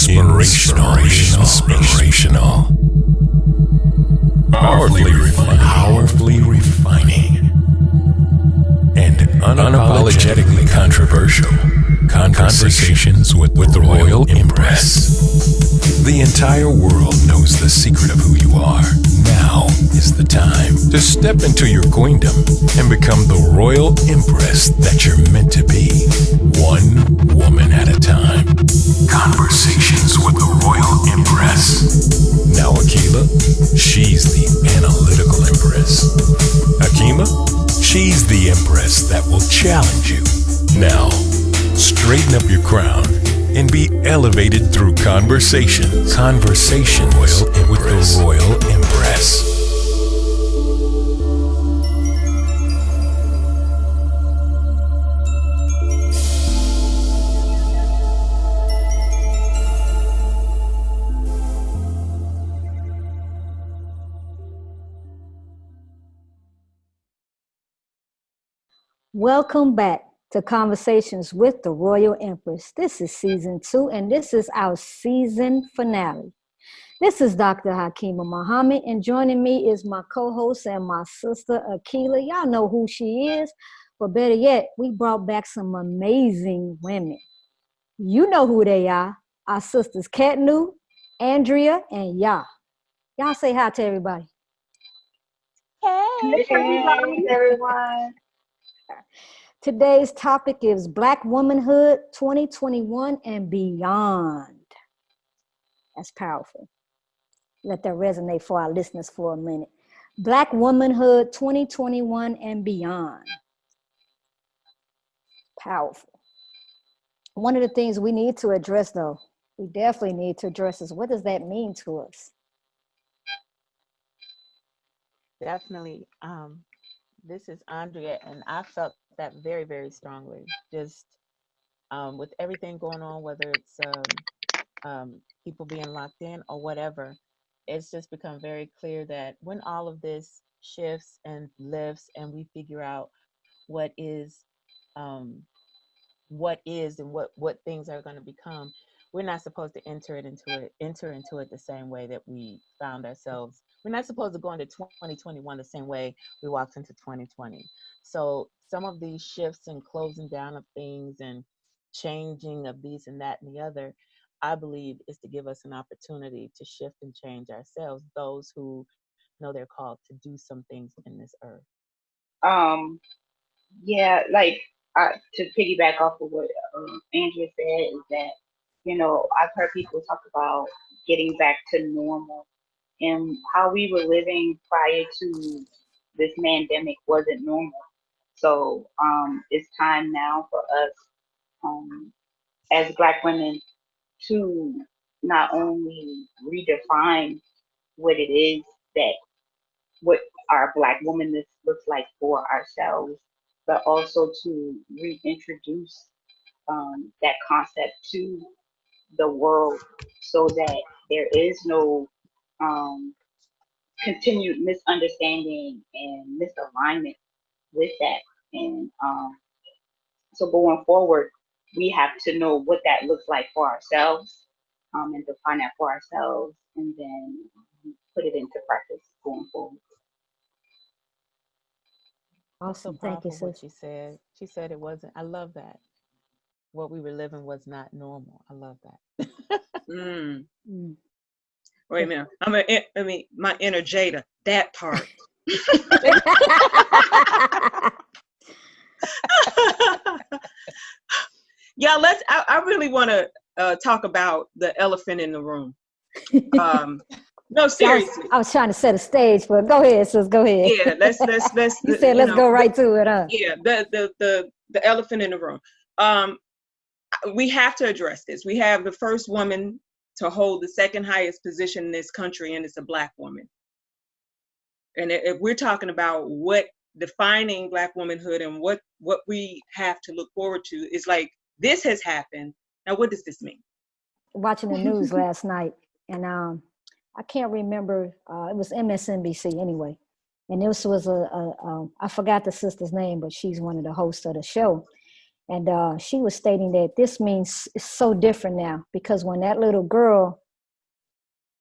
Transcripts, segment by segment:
Inspirational. Powerfully refining. And unapologetically controversial. Conversations with the Royal Empress. The entire world knows the secret of who you are. Now is the time to step into your queendom and become the Royal Empress that you're meant to be. One woman at a time. Conversations with the Royal Empress. Now Akilah, she's the analytical Empress. Akilah, she's the Empress that will challenge you. Now, straighten up your crown and be elevated through conversations. Conversation with the Royal Empress. Welcome back to Conversations with the Royal Empress. This is season 2, and this is our season finale. This is Dr. Hakima Muhammad, and joining me is my co-host and my sister, Akilah. Y'all know who she is, but better yet, we brought back some amazing women. You know who they are, our sisters Khetnu, Andrea, and Yaa. Y'all say hi to everybody. Hey everyone. Today's topic is Black Womanhood 2021 and beyond. That's powerful. Let that resonate for our listeners for a minute. Black Womanhood 2021 and beyond. Powerful. One of the things we need to address, though, we definitely need to address is, what does that mean to us? Definitely. This is Andrea, and I felt that very, very strongly. Just with everything going on, whether it's people being locked in or whatever, it's just become very clear that when all of this shifts and lifts, and we figure out what is and what things are going to become, we're not supposed to enter into it the same way that we found ourselves. We're not supposed to go into 2021 the same way we walked into 2020. So some of these shifts and closing down of things and changing of these and that and the other, I believe, is to give us an opportunity to shift and change ourselves, those who know they're called to do some things in this earth. Yeah, like to piggyback off of what Andrea said, is that, you know, I've heard people talk about getting back to normal, and how we were living prior to this pandemic wasn't normal. So it's time now for us as Black women to not only redefine what it is that what our Black womanness looks like for ourselves, but also to reintroduce that concept to the world, so that there is no continued misunderstanding and misalignment with that. And so going forward, we have to know what that looks like for ourselves, and define that for ourselves, and then put it into practice going forward. Awesome. So Thank you, powerful what sis. she said it wasn't. I love that. What we were living was not normal. I love that. Wait a minute. My inner Jada, that part. Yeah, I really want to talk about the elephant in the room. No, seriously. I was trying to set a stage, but go ahead, sis. Go ahead. Yeah, let's. You said let's go right to it, huh? Yeah, the elephant in the room. We have to address this. We have the first woman to hold the second highest position in this country, and it's a Black woman. And if we're talking about what defining Black womanhood and what we have to look forward to, is like, this has happened. Now, what does this mean? Watching the news last night, and I can't remember. It was MSNBC anyway, and this was I forgot the sister's name, but she's one of the hosts of the show. And she was stating that this means it's so different now, because when that little girl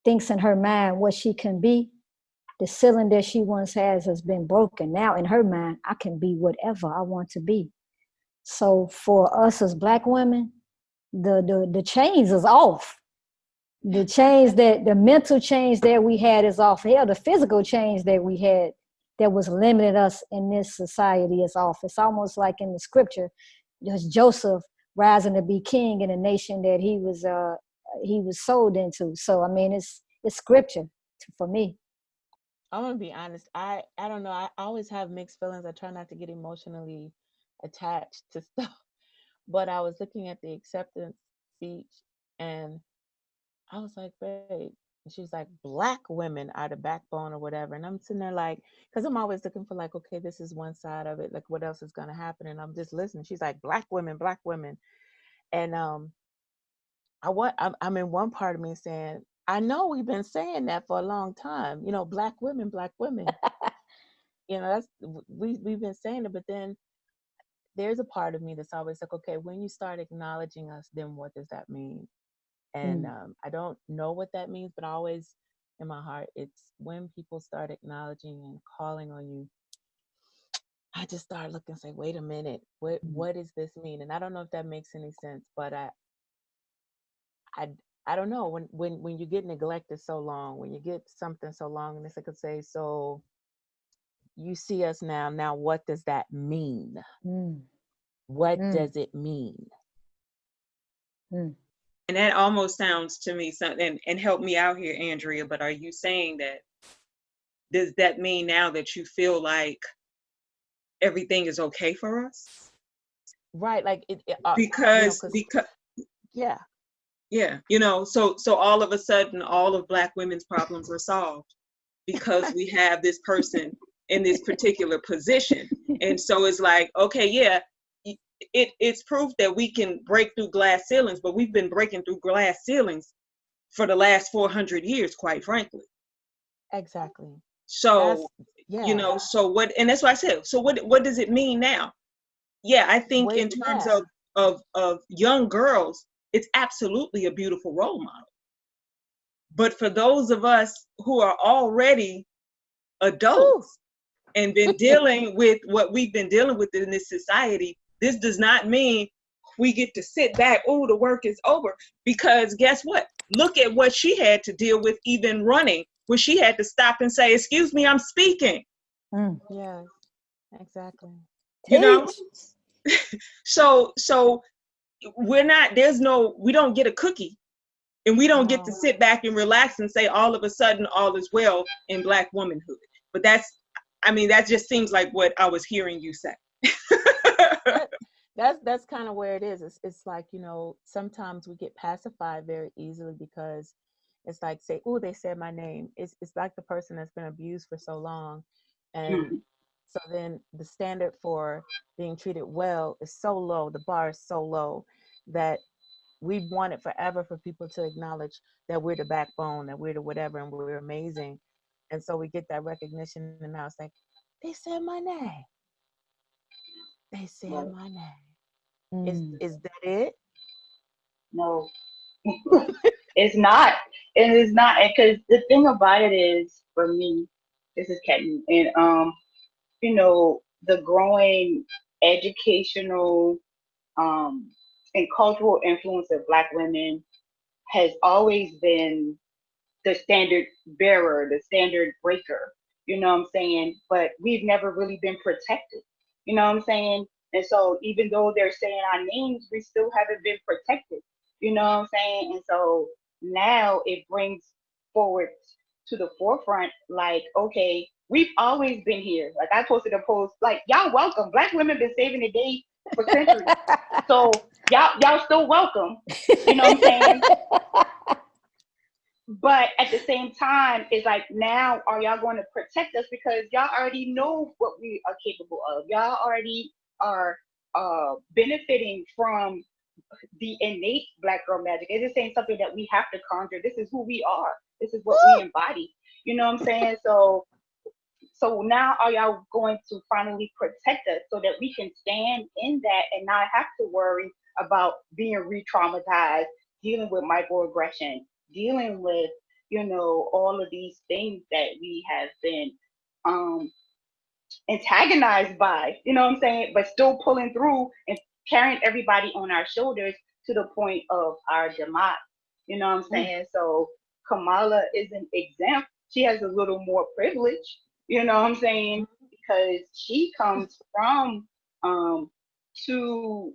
thinks in her mind what she can be, the ceiling that she once has been broken. Now in her mind, I can be whatever I want to be. So for us as Black women, the chains is off. The change that the mental change that we had is off. Hell, the physical change that we had that was limiting us in this society is off. It's almost like in the scripture, just Joseph rising to be king in a nation that he was sold into. So I mean, it's scripture for me. I'm gonna be honest. I don't know. I always have mixed feelings. I try not to get emotionally attached to stuff. But I was looking at the acceptance speech, and I was like, babe. And she's like, Black women are the backbone or whatever. And I'm sitting there like, because I'm always looking for like, okay, this is one side of it. Like, what else is gonna happen? And I'm just listening. She's like, Black women, Black women. And I'm in one part of me saying, I know we've been saying that for a long time. You know, Black women, Black women. You know, that's we've been saying it, but then there's a part of me that's always like, okay, when you start acknowledging us, then what does that mean? And I don't know what that means, but always in my heart, it's when people start acknowledging and calling on you, I just start looking and say, wait a minute, what does this mean? And I don't know if that makes any sense, but I don't know, when you get neglected so long, when you get something so long, and it's like I could say, so you see us now what does that mean? What does it mean? And that almost sounds to me something, and help me out here, Andrea, but are you saying that, does that mean now that you feel like everything is okay for us? Right, like Because yeah. You know, so all of a sudden all of Black women's problems are solved because we have this person in this particular position. And so it's like, okay, yeah, it's proof that we can break through glass ceilings, but we've been breaking through glass ceilings for the last 400 years, quite frankly. Exactly. So, you know, so what, and that's why I said, so what does it mean now? Yeah, I think in terms of young girls, it's absolutely a beautiful role model. But for those of us who are already adults and been dealing with what we've been dealing with in this society, this does not mean we get to sit back, oh, the work is over. Because guess what? Look at what she had to deal with even running, where she had to stop and say, excuse me, I'm speaking. Yeah, exactly. You know? So we don't get a cookie, and we don't get to sit back and relax and say all of a sudden all is well in Black womanhood. But that just seems like what I was hearing you say. That's kind of where it is. It's like, you know, sometimes we get pacified very easily because it's like, say, oh, they said my name. It's like the person that's been abused for so long. And so then the standard for being treated well is so low, the bar is so low, that we want it forever for people to acknowledge that we're the backbone, that we're the whatever, and we're amazing. And so we get that recognition, and now it's like, they said my name. They said my name. Is that it? No, it's not. And it's not, because the thing about it is, for me, this is Khetnu, and you know, the growing educational and cultural influence of Black women has always been the standard bearer, the standard breaker, you know what I'm saying? But we've never really been protected, you know what I'm saying? And so even though they're saying our names, we still haven't been protected, you know what I'm saying? And so now it brings forward to the forefront, like, okay, we've always been here. Like, I posted a post, like, y'all welcome. Black women been saving the day for centuries. So y'all still welcome, you know what I'm saying? But at the same time, it's like, now are y'all going to protect us, because y'all already know what we are capable of. Y'all already are benefiting from the innate Black girl magic. It just ain't something that we have to conjure. This is who we are. This is what we embody. You know what I'm saying? So So now are y'all going to finally protect us so that we can stand in that and not have to worry about being re-traumatized, dealing with microaggression, dealing with, all of these things that we have been antagonized by, you know what I'm saying? But still pulling through and carrying everybody on our shoulders to the point of our demise. You know what I'm saying? So Kamala isn't exempt. She has a little more privilege, you know what I'm saying? Because she comes from two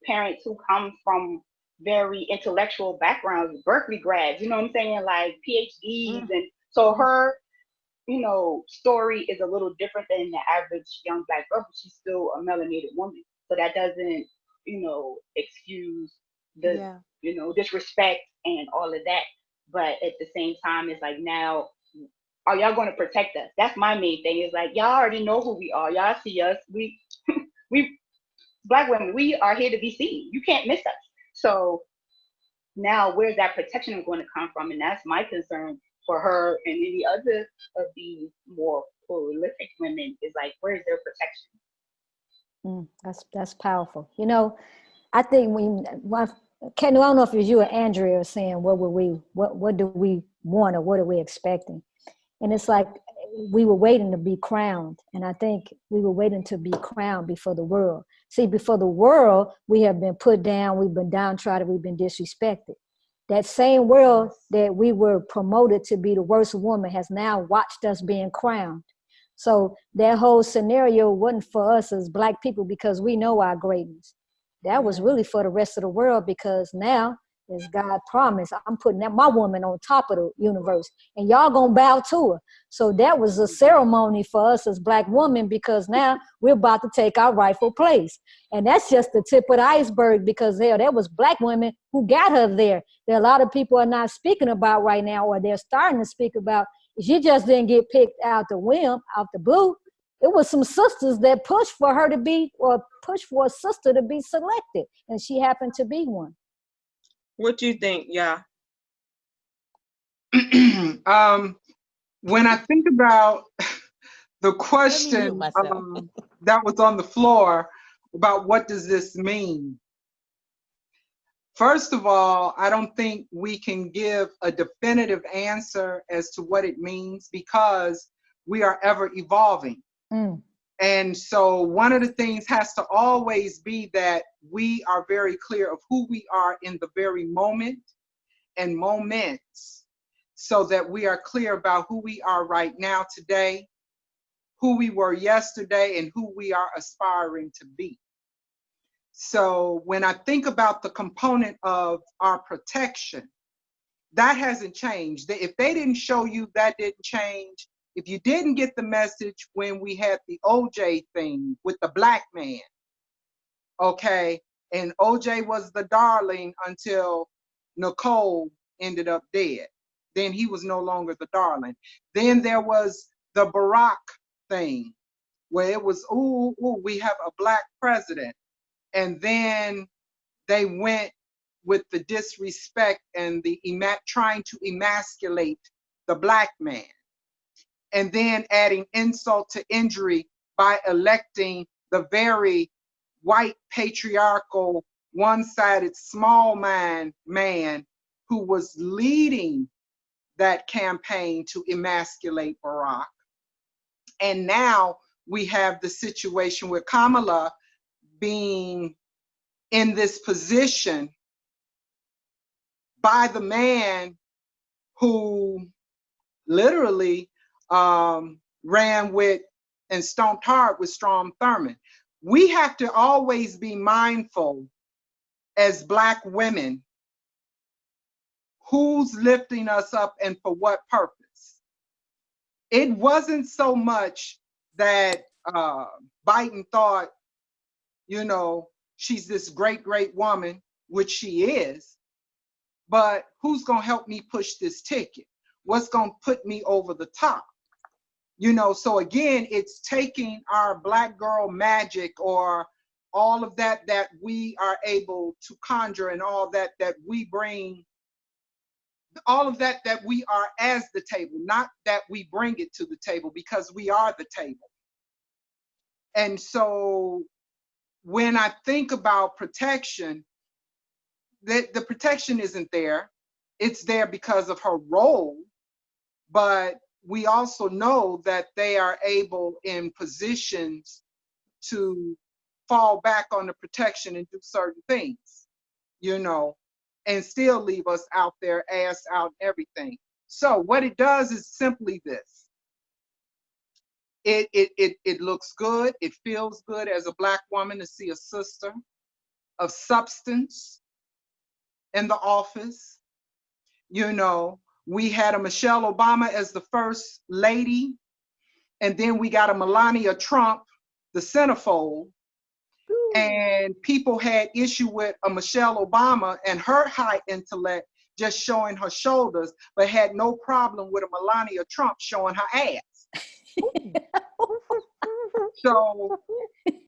parents who come from very intellectual backgrounds, Berkeley grads, you know what I'm saying? Like PhDs. And so her, story is a little different than the average young Black girl, but she's still a melanated woman. So that doesn't, excuse the, disrespect and all of that. But at the same time, it's like, now, are y'all going to protect us? That's my main thing. Is like, y'all already know who we are. Y'all see us. We Black women, we are here to be seen. You can't miss us. So now where's that protection going to come from? And that's my concern for her and any other of these more prolific women, is like, where's their protection? That's powerful. I think Khetnu, I don't know if it was you or Andrea saying what do we want, or what are we expecting? And it's like we were waiting to be crowned. And I think we were waiting to be crowned before the world. See, before the world, we have been put down, we've been downtrodden, we've been disrespected. That same world that we were promoted to be the worst woman has now watched us being crowned. So that whole scenario wasn't for us as Black people because we know our greatness. That was really for the rest of the world, because now, as God promised, I'm putting my woman on top of the universe, and y'all gonna bow to her. So that was a ceremony for us as Black women, because now we're about to take our rightful place. And that's just the tip of the iceberg, because there was Black women who got her there. There are a lot of people are not speaking about right now, or they're starting to speak about. She just didn't get picked out the whim, out the blue. It was some sisters that pushed for her to be, or pushed for a sister to be selected, and she happened to be one. What do you think, Yaa? When I think about the question that was on the floor about what does this mean? First of all, I don't think we can give a definitive answer as to what it means, because we are ever evolving. And so one of the things has to always be that we are very clear of who we are in the very moment and moments, so that we are clear about who we are right now today, who we were yesterday, and who we are aspiring to be. So when I think about the component of our protection, that hasn't changed. If they didn't show you, that didn't change. If you didn't get the message when we had the OJ thing with the Black man, okay, and OJ was the darling until Nicole ended up dead. Then he was no longer the darling. Then there was the Barack thing, where it was, ooh, we have a Black president. And then they went with the disrespect and the trying to emasculate the Black man. And then adding insult to injury by electing the very white, patriarchal, one-sided, small-mind man who was leading that campaign to emasculate Barack. And now we have the situation with Kamala being in this position by the man who literally ran with and stomped hard with Strom Thurmond. We have to always be mindful as Black women, who's lifting us up and for what purpose. It wasn't so much that Biden thought, she's this great, great woman, which she is, but who's gonna help me push this ticket? What's gonna put me over the top? So again, it's taking our Black girl magic, or all of that we are able to conjure, and all that we bring all of that, that we are as the table, not that we bring it to the table, because we are the table. And so when I think about protection, the protection isn't there. It's there because of her role, but we also know that they are able in positions to fall back on the protection and do certain things, you know, and still leave us out there, ass out, everything. So what it does is simply this. It looks good. It feels good as a Black woman to see a sister of substance in the office. You know, we had a Michelle Obama as the first lady, and then we got a Melania Trump, the centerfold. And people had issue with a Michelle Obama and her high intellect just showing her shoulders, but had no problem with a Melania Trump showing her ass. So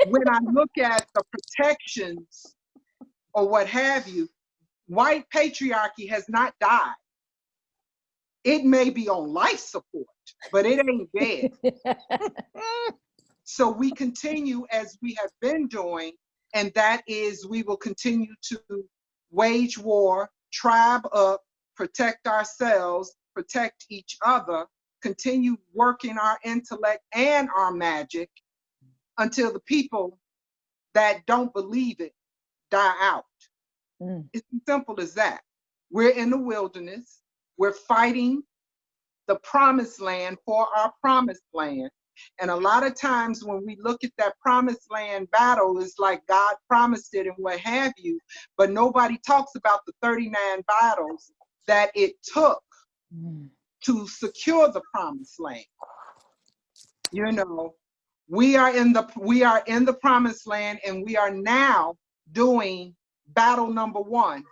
when I look at the protections or what have you, white patriarchy has not died. It may be on life support, but it ain't dead. So we continue as we have been doing, and that is we will continue to wage war, tribe up, protect ourselves, protect each other, continue working our intellect and our magic until the people that don't believe it die out. It's as simple as that. We're in the wilderness. We're fighting the promised land for our promised land. And a lot of times when we look at that promised land battle, it's like God promised it and what have you, but nobody talks about the 39 battles that it took to secure the promised land. You know, we are in the promised land, and we are now doing battle number 1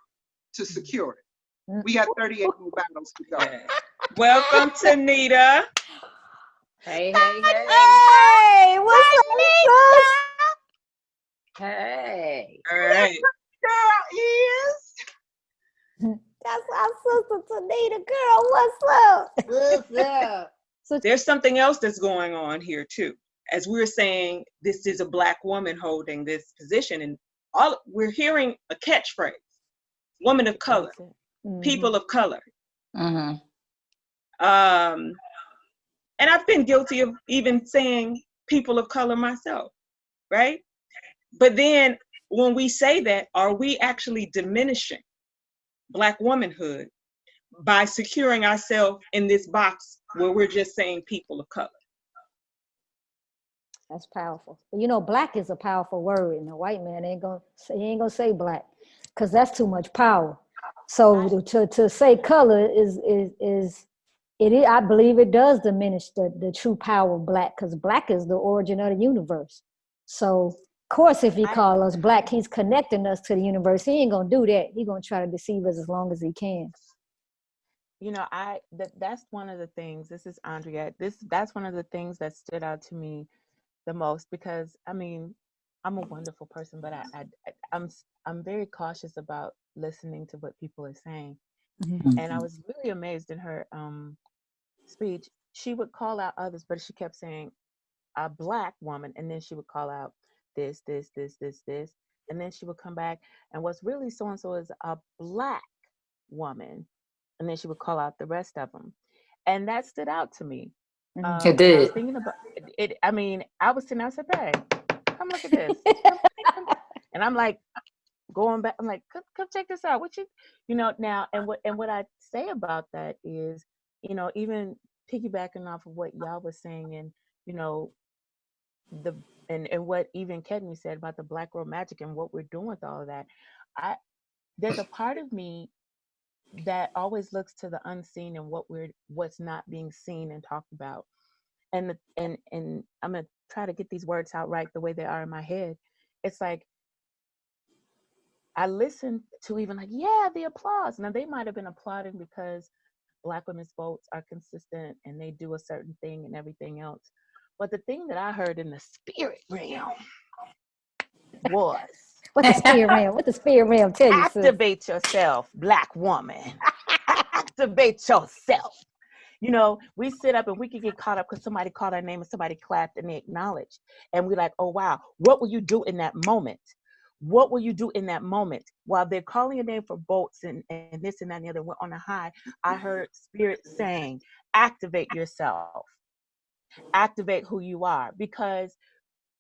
to secure it. We got 38 more battles to go. Welcome, Tanita. Hey, hey, hey. Hey, what's up, sis? Hey. All right. There is. That's our sister Tanita. Girl, what's up? What's up? So There's something else that's going on here too. As we're saying, this is a Black woman holding this position, and all we're hearing a catchphrase: woman of color, people of color. And I've been guilty of even saying people of color myself, right? But then when we say that, are we actually diminishing Black womanhood by securing ourselves in this box where we're just saying people of color? That's powerful. You know, Black is a powerful word, and a white man ain't gonna say Black, because that's too much power. So to say color is I believe it does diminish the true power of Black, because Black is the origin of the universe. So of course, if he call us Black, he's connecting us to the universe. He ain't gonna do that. He's gonna try to deceive us as long as he can. You know, that's one of the things. This is Andrea. That's one of the things that stood out to me the most, because I mean, I'm a wonderful person, but I'm very cautious about listening to what people are saying. And I was really amazed in her speech. She would call out others, but she kept saying a Black woman, and then she would call out this, and then she would come back and what's really so and so is a Black woman, and then she would call out the rest of them, and that stood out to me. It did. I was thinking about it. I mean, I was sitting there, I said, "Hey, come look at this," and I'm like going back. I'm like, "Come check this out." What you know now, and what I say about that is, you know, even piggybacking off of what y'all was saying, and you know, and what even Khetnu said about the Black girl magic and what we're doing with all of that. There's a part of me that always looks to the unseen and what's not being seen and talked about. And I'm gonna try to get these words out right the way they are in my head. It's like I listen to even like, yeah, the applause. Now they might have been applauding because Black women's votes are consistent and they do a certain thing and everything else. But the thing that I heard in the spirit realm was What the spirit realm tell you, sis? activate yourself, Black woman. activate yourself. You know, we sit up and we can get caught up because somebody called our name and somebody clapped and they acknowledged. And we're like, oh, wow, what will you do in that moment? What will you do in that moment? While they're calling your name for votes and this and that and the other, we're on a high. I heard Spirit saying, activate yourself. Activate who you are, because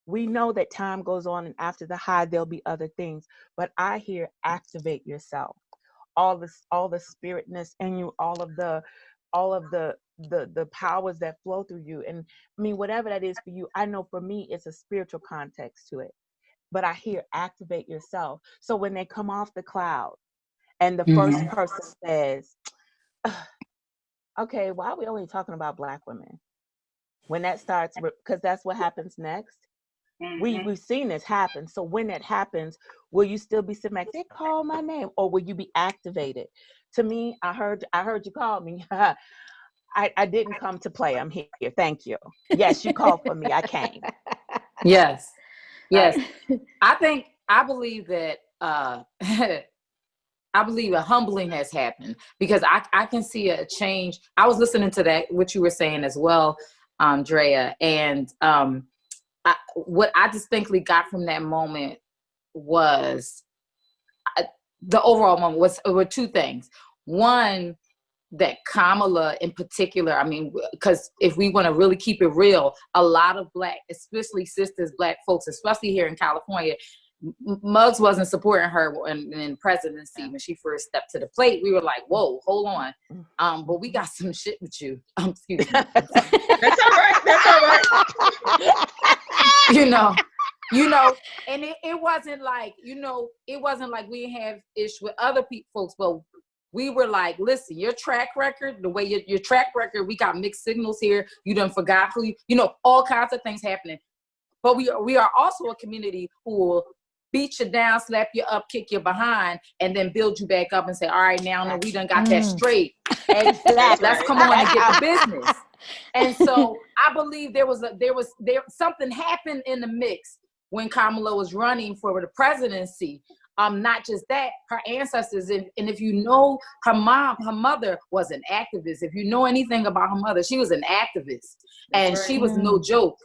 we know that time goes on and after the high, there'll be other things. But I hear activate yourself. All the spiritness in you, all of the powers that flow through you. And I mean, whatever that is for you, I know for me, it's a spiritual context to it. But I hear activate yourself. So when they come off the cloud and the first person says, okay, why are we only talking about Black women? When that starts, because that's what happens next. We've seen this happen. So when that happens, will you still be sitting back, they call my name, or will you be activated? To me, I heard you call me. I didn't come to play. I'm here. Thank you. Yes, you called for me. I came. Yes. Yes. I believe that I believe a humbling has happened, because I can see a change. I was listening to that, what you were saying as well, Andrea, and what I distinctly got from that moment was the overall moment were two things. One, that Kamala in particular, I mean, because if we want to really keep it real, a lot of Black, especially sisters, Black folks, especially here in California, Muggs wasn't supporting her in presidency when she first stepped to the plate. We were like, whoa, hold on. But we got some shit with you. Excuse me. That's all right. That's all right. you know, and it wasn't like, it wasn't like we have ish with other folks, but we were like, listen, your track record, the way your track record, we got mixed signals here. You done forgot who all kinds of things happening. But we are also a community who will beat you down, slap you up, kick you behind, and then build you back up and say, all right, now we done got that straight. Exactly. Let's come on and get the business. And so I believe there was something happened in the mix when Kamala was running for the presidency. Not just that, her ancestors, and if you know her mother was an activist. If you know anything about her mother, she was an activist, and she was no joke.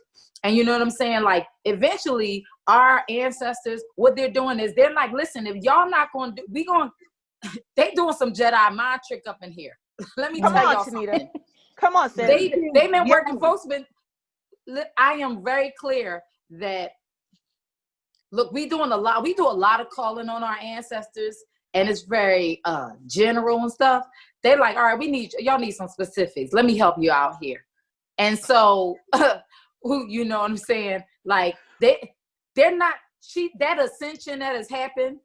And you know what I'm saying? Like, eventually, our ancestors, what they're doing is they're like, listen, if y'all not going to do, they doing some Jedi mind trick up in here. Let me tell y'all something. Come on, sis. They've been working, folks. I am very clear that, look, we do a lot of calling on our ancestors, and it's very general and stuff. They're like, all right, y'all need some specifics. Let me help you out here. And so, you know what I'm saying? Like, they're not, that ascension that has happened,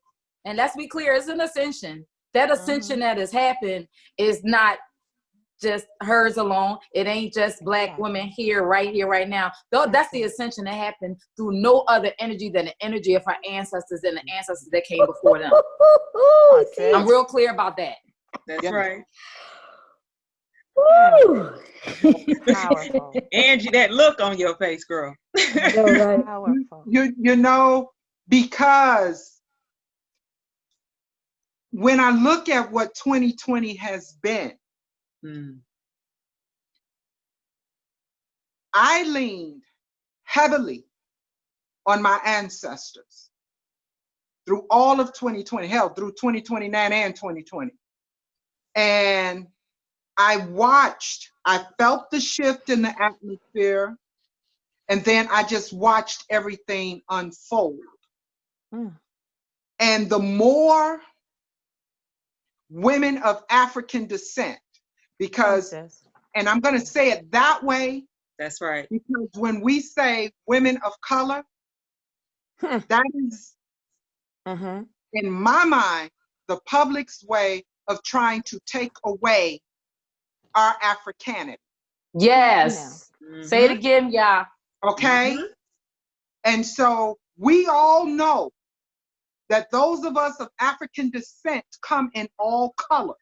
and let's be clear, it's an ascension. That ascension that has happened is not just hers alone. It ain't just Black women right here, right now. Though that's the ascension that happened through no other energy than the energy of our ancestors and the ancestors that came before them. I'm real clear about that. That's right. Woo! Powerful. Angie, that look on your face, girl. Powerful. You know, because when I look at what 2020 has been, I leaned heavily on my ancestors through all of 2020, hell, through 2029 and 2020. And I felt the shift in the atmosphere, and then I just watched everything unfold. And the more women of African descent, because, and I'm going to say it that way. That's right. Because when we say women of color, that is, in my mind, the public's way of trying to take away our Africanity. Yes. Say it again, Yaa. Okay? And so we all know that those of us of African descent come in all colors.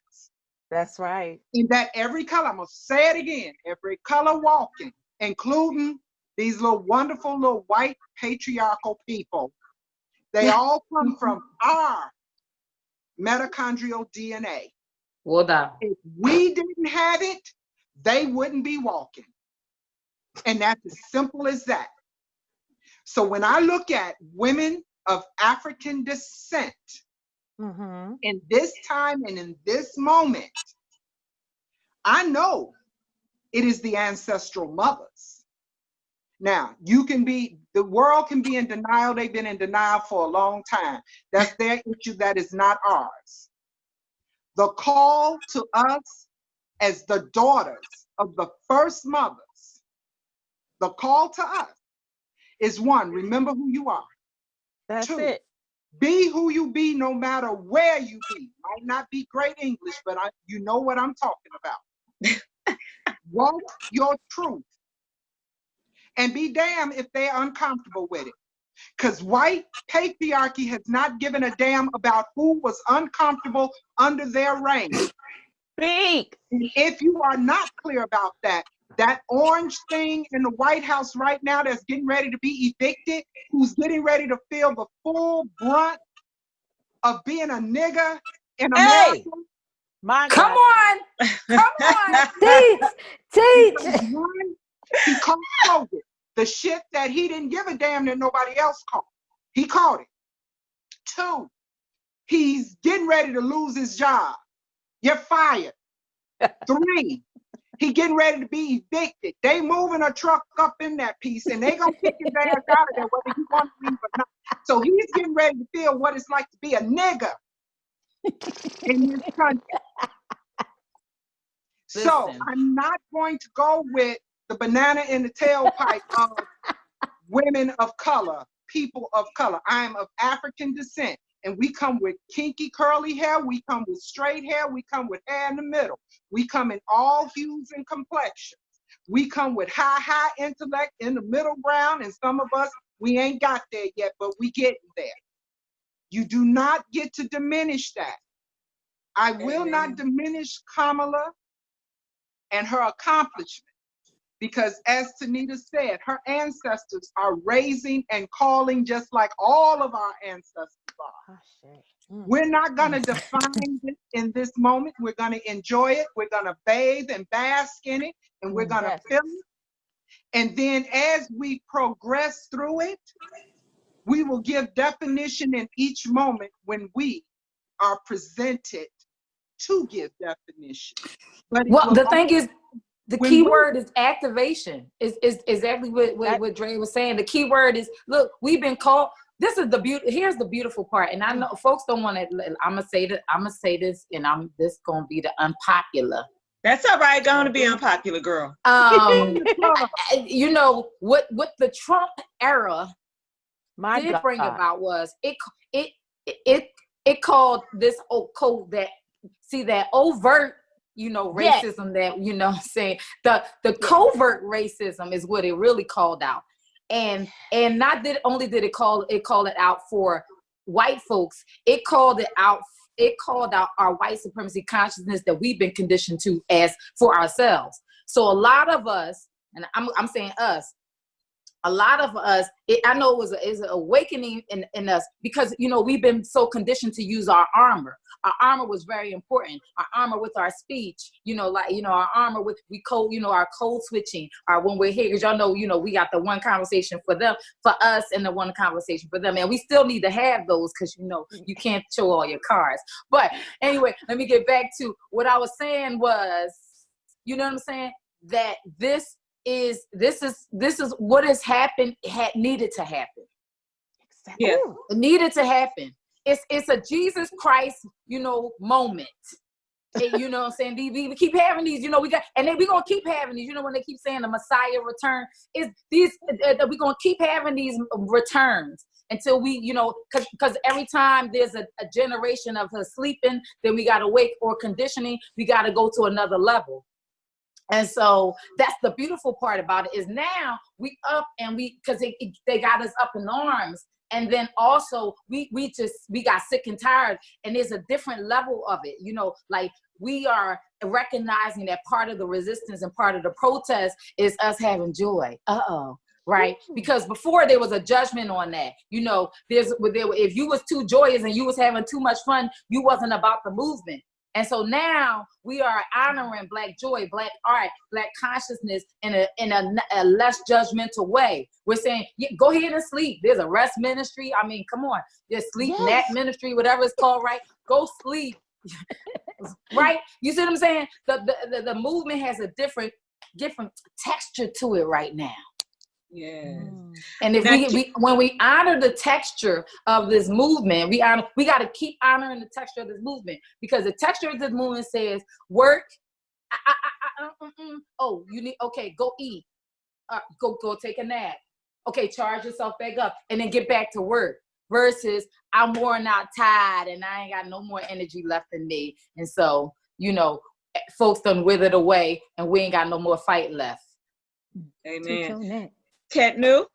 That's right. In that every color, I'm going to say it again, every color walking, including these little wonderful little white patriarchal people, they all come from our mitochondrial DNA. Well done. If we didn't have it, they wouldn't be walking. And that's as simple as that. So when I look at women of African descent in this time and in this moment, I know it is the ancestral mothers. Now, the world can be in denial. They've been in denial for a long time. That's their issue. That is not ours. The call to us as the daughters of the first mothers, the call to us is one, remember who you are. That's Two, it. be who you be no matter where you be. Might not be great English, but you know what I'm talking about. Walk your truth. And be damned if they're uncomfortable with it. Because white patriarchy has not given a damn about who was uncomfortable under their reign. Speak. And if you are not clear about that orange thing in the White House right now that's getting ready to be evicted, who's getting ready to feel the full brunt of being a nigger in America. Hey, my Come God. on. Come on. Teach. One, he caught COVID. The shit that he didn't give a damn that nobody else caught. He caught it. Two, he's getting ready to lose his job. You're fired. Three, he getting ready to be evicted. They moving a truck up in that piece and they gonna kick his ass out of there whether he wants to leave or not. So he's getting ready to feel what it's like to be a nigger in this country. So Listen. I'm not going to go with the banana in the tailpipe of women of color, people of color. I am of African descent. And we come with kinky curly hair, we come with straight hair, we come with hair in the middle. We come in all hues and complexions. We come with high intellect in the middle ground, and some of us, we ain't got there yet, but we getting there. You do not get to diminish that. I will not diminish Kamala and her accomplishment, because as Tanita said, her ancestors are raising and calling just like all of our ancestors are. Oh, shit. We're not going to define it in this moment. We're going to enjoy it. We're going to bathe and bask in it, and we're going to feel it. And then as we progress through it, we will give definition in each moment when we are presented to give definition. But Well, the thing is, the when key we- word is activation. Is exactly what Dre was saying. The key word is, look, we've been called. This is the beauty. Here's the beautiful part, and I know folks don't want to. I'm gonna say this, and this gonna be the unpopular. That's all right. Going to be unpopular, girl. You know what the Trump era My did God. bring about was it called this code that that overt, you know, racism that, you know what I'm saying, the covert racism is what it really called out. And not that only did it call it out for white folks, it called out our white supremacy consciousness that we've been conditioned to as for ourselves. So a lot of us, and I'm saying us, a lot of us, I know it was an awakening in us, because, you know, we've been so conditioned to use our armor. Our armor was very important. Our armor with our speech, you know, like, you know, our armor with our code switching, when we're here, because y'all know, you know, we got the one conversation for us, and the one conversation for them. And we still need to have those, because, you know, you can't show all your cards. But anyway, let me get back to what I was saying was, you know what I'm saying? That this is what has happened, needed to happen. Yeah. It needed to happen. It's a Jesus Christ, you know, moment. You know what I'm saying? We keep having these, you know, we're going to keep having these, you know, when they keep saying the Messiah return, we're going to keep having these returns until we, you know, because every time there's a generation of her sleeping, then we got to wake, or conditioning, we got to go to another level. And so that's the beautiful part about it, is now we up, and because they got us up in arms. And then also we got sick and tired, and there's a different level of it, you know, like we are recognizing that part of the resistance and part of the protest is us having joy. Right? Because before there was a judgment on that, you know, if you was too joyous and you was having too much fun, you wasn't about the movement. And so now we are honoring Black joy, Black art, Black consciousness in a less judgmental way. We're saying, yeah, go ahead and sleep. There's a rest ministry. I mean, come on. There's sleep nap ministry, whatever it's called, right? Go sleep. Right? You see what I'm saying? The movement has a different texture to it right now. Yes. And if when we honor the texture of this movement, we got to keep honoring the texture of this movement, because the texture of this movement says work. Oh, you need, okay, go eat. Go take a nap. Okay, charge yourself back up and then get back to work. Versus I'm worn out, tired, and I ain't got no more energy left in me. And so, you know, folks done withered away and we ain't got no more fight left. Amen. Khetnu?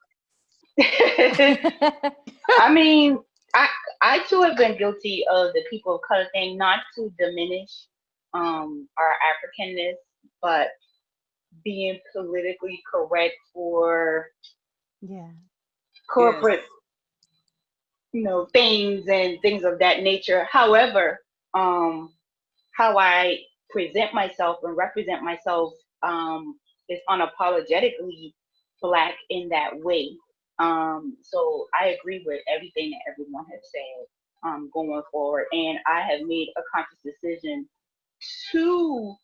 I mean, I too have been guilty of the people of color thing, not to diminish our Africanness, but being politically correct for corporate you know, things and things of that nature. However, how I present myself and represent myself is unapologetically Black in that way. So I agree with everything that everyone has said going forward. And I have made a conscious decision to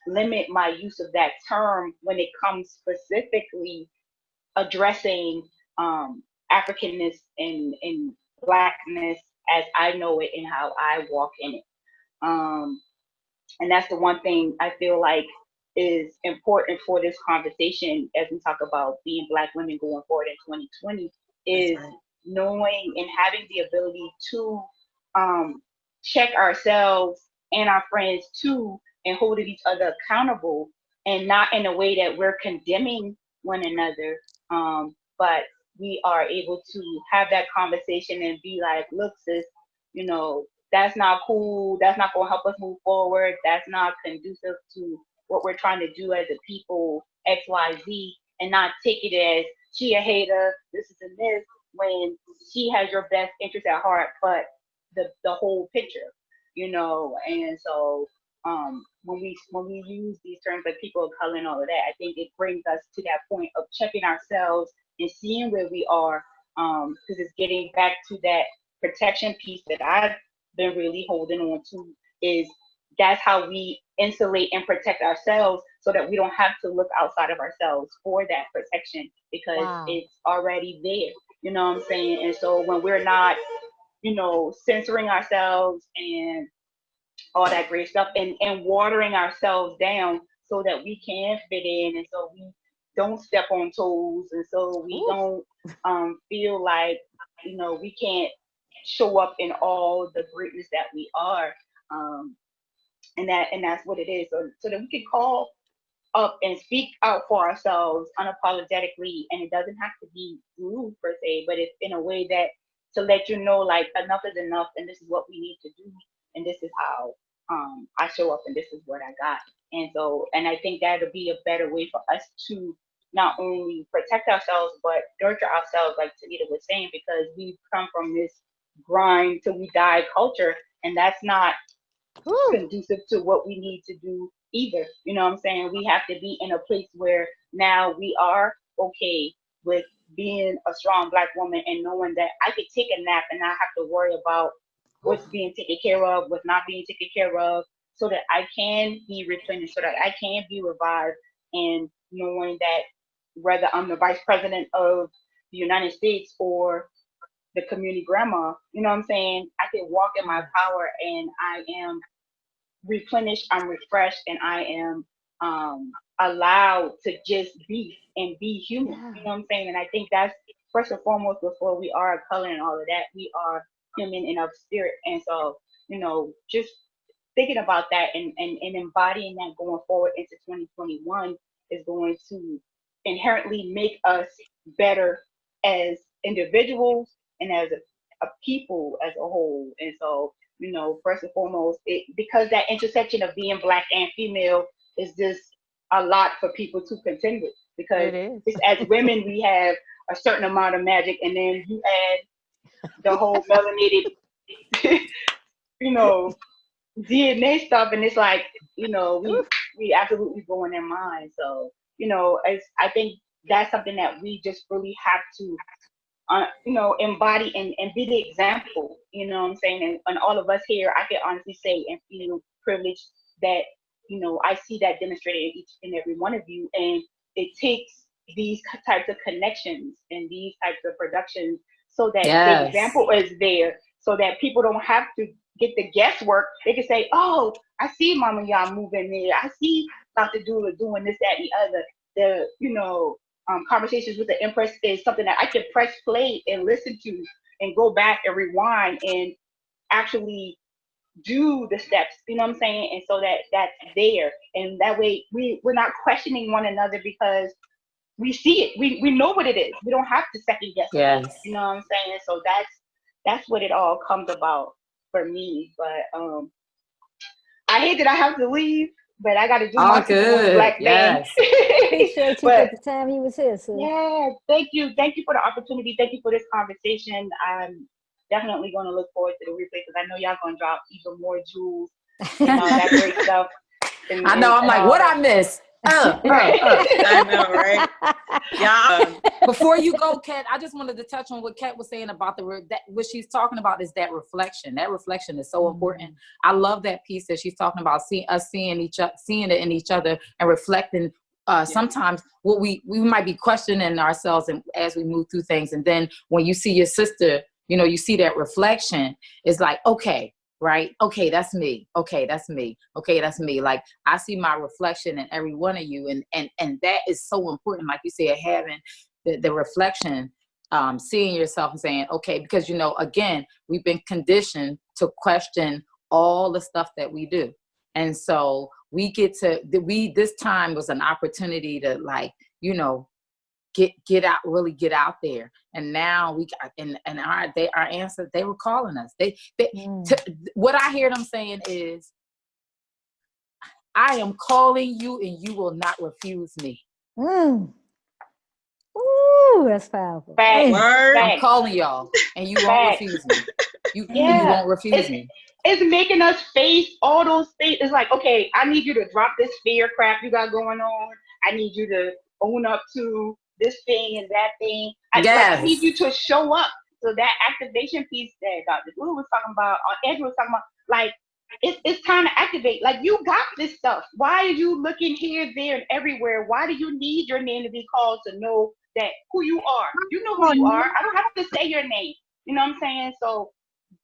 limit my use of that term when it comes specifically addressing Africanness and Blackness as I know it and how I walk in it. And that's the one thing I feel like is important for this conversation as we talk about being Black women going forward in 2020 is knowing and having the ability to check ourselves and our friends too and holding each other accountable, and not in a way that we're condemning one another, but we are able to have that conversation and be like, look, sis, you know, that's not cool. That's not going to help us move forward. That's not conducive to what we're trying to do as a people, X, Y, Z, and not take it as she a hater, this is a this, when she has your best interest at heart, but the whole picture, you know. And so when we use these terms like people of color and all of that, I think it brings us to that point of checking ourselves and seeing where we are, because it's getting back to that protection piece that I've been really holding on to, is that's how we insulate and protect ourselves so that we don't have to look outside of ourselves for that protection, because it's already there, you know what I'm saying? And so when we're not, you know, censoring ourselves and all that great stuff and watering ourselves down so that we can fit in, and so we don't step on toes, and so we don't feel like, you know, we can't show up in all the greatness that we are, and that's what it is, so that we can call up and speak out for ourselves unapologetically, and it doesn't have to be rude per se, but it's in a way that to let you know, like, enough is enough, and this is what we need to do, and this is how I show up, and this is what I got. And so, and I think that'll be a better way for us to not only protect ourselves, but nurture ourselves, like Tanita was saying, because we've come from this grind till we die culture, and that's not conducive to what we need to do either. You know what I'm saying? We have to be in a place where now we are okay with being a strong Black woman and knowing that I could take a nap and not have to worry about what's being taken care of, what's not being taken care of, so that I can be replenished, so that I can be revived, and knowing that whether I'm the Vice President of the United States or the community grandma, you know what I'm saying, I can walk in my power, and I am replenished, I'm refreshed, and I am allowed to just be and be human. You know what I'm saying? And I think that's first and foremost, before we are a color and all of that, we are human in our spirit. And so, you know, just thinking about that and embodying that going forward into 2021 is going to inherently make us better as individuals and as a people as a whole. And so, you know, first and foremost, because that intersection of being Black and female is just a lot for people to contend with, because it's, as women, we have a certain amount of magic, and then you add the whole melanated you know, DNA stuff, and it's like, you know, we absolutely go in their mind. So, you know, I think that's something that we just really have to, you know, embody and be the example. You know what I'm saying? And all of us here, I can honestly say and feel privileged that, you know, I see that demonstrated in each and every one of you. And it takes these types of connections and these types of productions so that the example is there, so that people don't have to get the guesswork. They can say, oh, I see Mama Yaa moving there. I see Dr. Doula doing this, that, and the other. The, you know, conversations with the Empress is something that I can press play and listen to and go back and rewind and actually do the steps, you know what I'm saying? And so that's there. And that way we're not questioning one another because we see it. We know what it is. We don't have to second guess it. You know what I'm saying? So that's what it all comes about for me. But I hate that I have to leave, but I got to do my Black Band. Appreciate you for the time you was here, sis. Yeah, thank you for the opportunity. Thank you for this conversation. I'm definitely going to look forward to the replay because I know y'all going to drop even more jewels and all that great stuff. I know. I'm like, what I miss? I know, right? Yeah. Before you go, Kat, I just wanted to touch on what Kat was saying about what she's talking about is that reflection. That reflection is so important. I love that piece that she's talking about, seeing it in each other and reflecting. Sometimes what we might be questioning ourselves and as we move through things, and then when you see your sister, you know, you see that reflection. It's like, okay. Right? Okay, that's me. Okay, that's me. Okay, that's me. Like I see my reflection in every one of you. And that is so important. Like you said, having the reflection, seeing yourself and saying, okay, because, you know, again, we've been conditioned to question all the stuff that we do. And so this time was an opportunity to, like, you know, get out there. And now we got, and our ancestors, they were calling us. What I hear them saying is, I am calling you and you will not refuse me. Ooh, that's powerful. I'm calling y'all and you won't refuse me. You won't refuse me. It's making us face all those things. It's like, okay, I need you to drop this fear crap you got going on. I need you to own up to this thing and that thing. I need you to show up. So that activation piece that Dr. Doula was talking about, or Andrew was talking about, like, it's time to activate. Like, you got this stuff. Why are you looking here, there, and everywhere? Why do you need your name to be called to know that who you are? You know who you are. I don't have to say your name. You know what I'm saying? So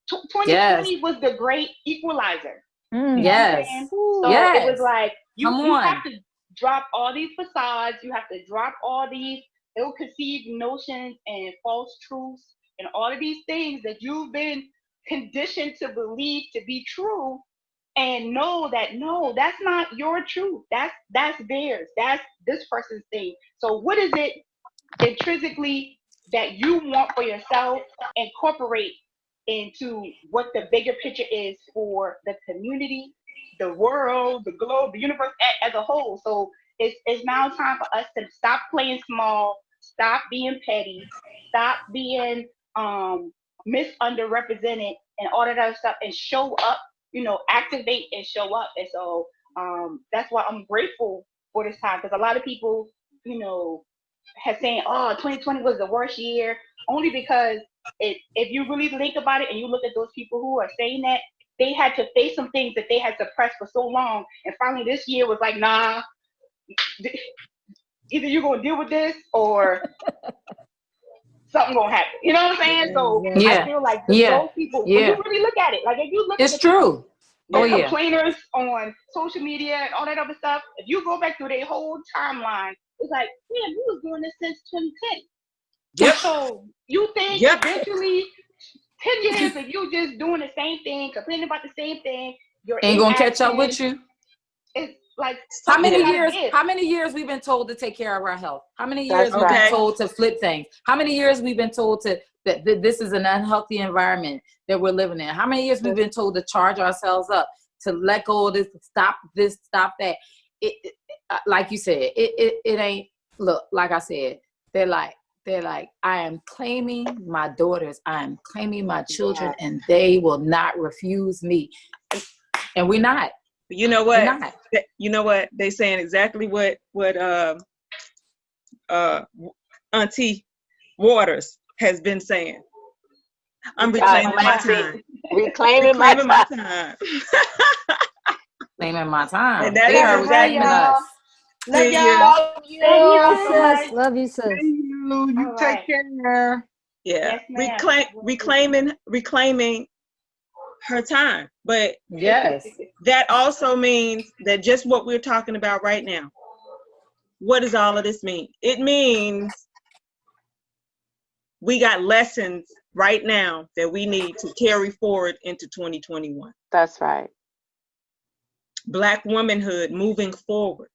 2020 was the great equalizer. You know what I'm saying? So it was like, you have to drop all these facades. You have to drop all these ill-conceived notions and false truths and all of these things that you've been conditioned to believe to be true, and know that no, that's not your truth. That's theirs. That's this person's thing. So what is it intrinsically that you want for yourself? Incorporate into what the bigger picture is for the community, the world, the globe, the universe as a whole. So it's now time for us to stop playing small, stop being petty, stop being misunderrepresented and all of that stuff, and show up, you know, activate and show up. And so that's why I'm grateful for this time, because a lot of people, you know, have saying, oh, 2020 was the worst year, only because if you really think about it and you look at those people who are saying that, they had to face some things that they had suppressed for so long, and finally this year was like, nah, either you're gonna deal with this or something gonna happen. You know what I'm saying? So I feel like those people, when you really look at it, like if you look at true. Complainers on social media and all that other stuff, if you go back through their whole timeline, it's like, man, we was doing this since 2010. Yep. So you think eventually 10 years of you just doing the same thing, complaining about the same thing, you're ain't gonna catch up with you. It's like, how many years we've been told to take care of our health? How many years we've been told to flip things? How many years we've been told that this is an unhealthy environment that we're living in? How many years we've been told to charge ourselves up, to let go of this, stop that? It like you said, it ain't, look, like I said, they're like, They're like, I am claiming my daughters, I am claiming my children, and they will not refuse me. And we're not. You know what? You know what? They saying exactly what Auntie Waters has been saying. I'm reclaiming my time. Reclaiming my time. Claiming my time. And that They is are exactly us. Love y'all. Love you, sis. Love you, sis. You All take care. Yeah. Yes, ma'am. Reclaiming her time. But Yes. that also means that just what we're talking about right now. What does all of this mean? It means we got lessons right now that we need to carry forward into 2021. That's right. Black womanhood moving forward.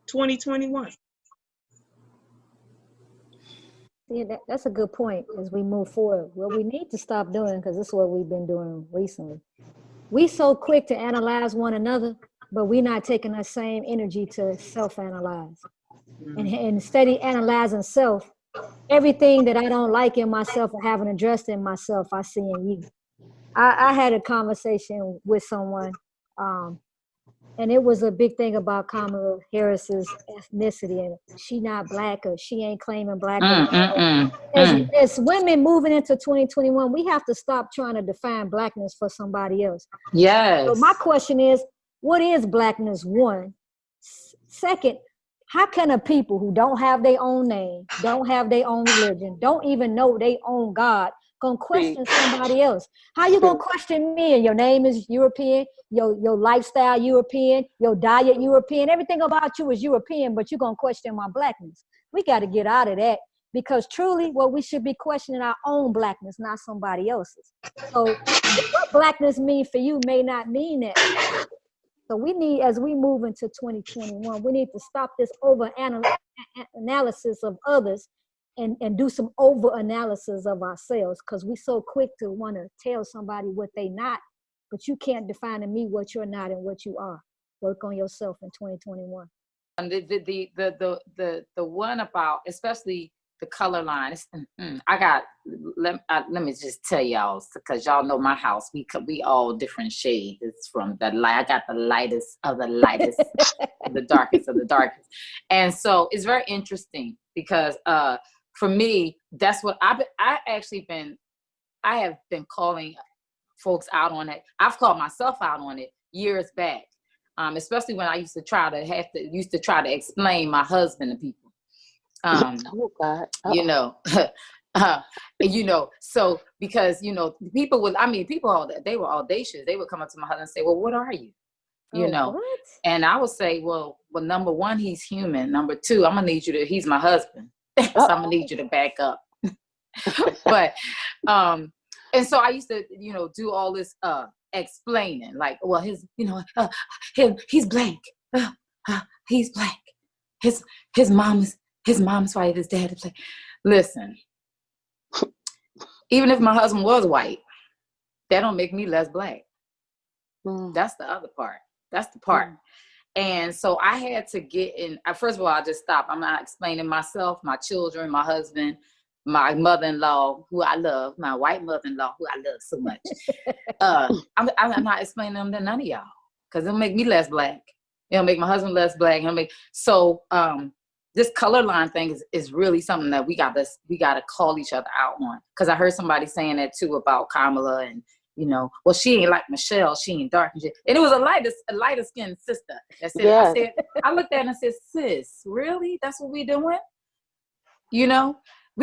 2021. Yeah, that's a good point as we move forward. What we need to stop doing, because this is what we've been doing recently. We so quick to analyze one another, but we're not taking that same energy to self-analyze. And instead of analyzing self, everything that I don't like in myself or haven't addressed in myself, I see in you. I had a conversation with someone, and it was a big thing about Kamala Harris's ethnicity, and she not black, or she ain't claiming black. As women moving into 2021, we have to stop trying to define blackness for somebody else. Yes. So my question is, what is blackness? One. Second, how can a people who don't have their own name, don't have their own religion, don't even know their own God, gonna question somebody else? How you gonna question me and your name is European, your lifestyle European, your diet European, everything about you is European, but you're gonna question my blackness? We got to get out of that, because truly what we should be questioning our own blackness, not somebody else's. So what blackness mean for you may not mean that. So we need, as we move into 2021, we need to stop this over-analysis of others and do some over-analysis of ourselves, because we're so quick to want to tell somebody what they not, but you can't define in me what you're not and what you are. Work on yourself in 2021. And the one about, especially the color line, let me just tell y'all, because y'all know my house, we all different shades. It's from the light, I got the lightest of the lightest, the darkest of the darkest. And so it's very interesting, because for me, that's what I have been calling folks out on it. I've called myself out on it years back, especially when I used to try to explain my husband to people. Oh God. So because, people they were audacious. They would come up to my husband and say, well, what are you? What? And I would say, well, number one, he's human. Number two, I'm gonna need you to, he's my husband. So I'm gonna need you to back up. But, and so I used to, do all this, explaining, like, well, he's black. He's black. His mom's white, his dad is black. Listen, even if my husband was white, that don't make me less black. That's the other part. That's the part. And so I had to get in. First of all, I just stopped. I'm not explaining myself, my children, my husband, my mother-in-law, who I love, my white mother-in-law, who I love so much. I'm not explaining them to none of y'all, because it'll make me less black. It'll make my husband less black. This color line thing is really something that we got to call each other out on. Because I heard somebody saying that too about Kamala, and well, she ain't like Michelle, she ain't dark and shit. And it was a lighter skinned sister that said, Yes. I looked at her and said, sis, really? That's what we doing? We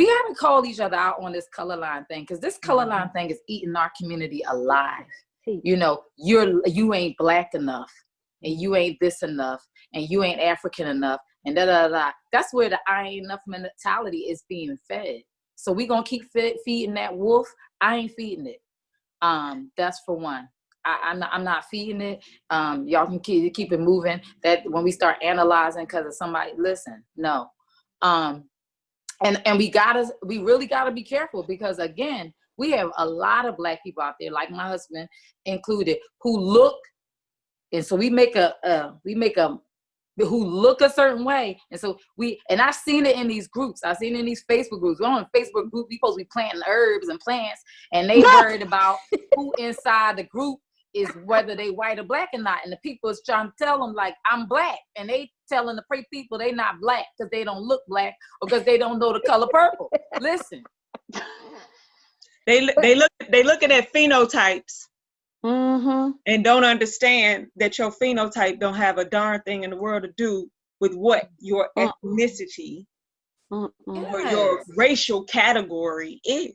got to call each other out on this color line thing, because this color line thing is eating our community alive. You ain't black enough, and you ain't this enough, and you ain't African enough, and da-da-da. That's where the I ain't enough mentality is being fed. So we going to keep feeding that wolf. I ain't feeding it. That's for one. I'm not feeding it. Y'all can keep it moving. That when we start analyzing because of somebody, listen, no. And we really gotta be careful, because again, we have a lot of black people out there, like my husband included, who look, and so we make a who look a certain way. And so and I've seen it in these groups. I've seen it in these Facebook groups. We're on a Facebook group. We supposed to be planting herbs and plants, and they worried about who inside the group is whether they white or black or not. And the people is trying to tell them, like, I'm black. And they telling the people they not black because they don't look black or because they don't know the color purple. Listen. They looking at phenotypes. Mm-hmm. And don't understand that your phenotype don't have a darn thing in the world to do with what your ethnicity or your racial category is.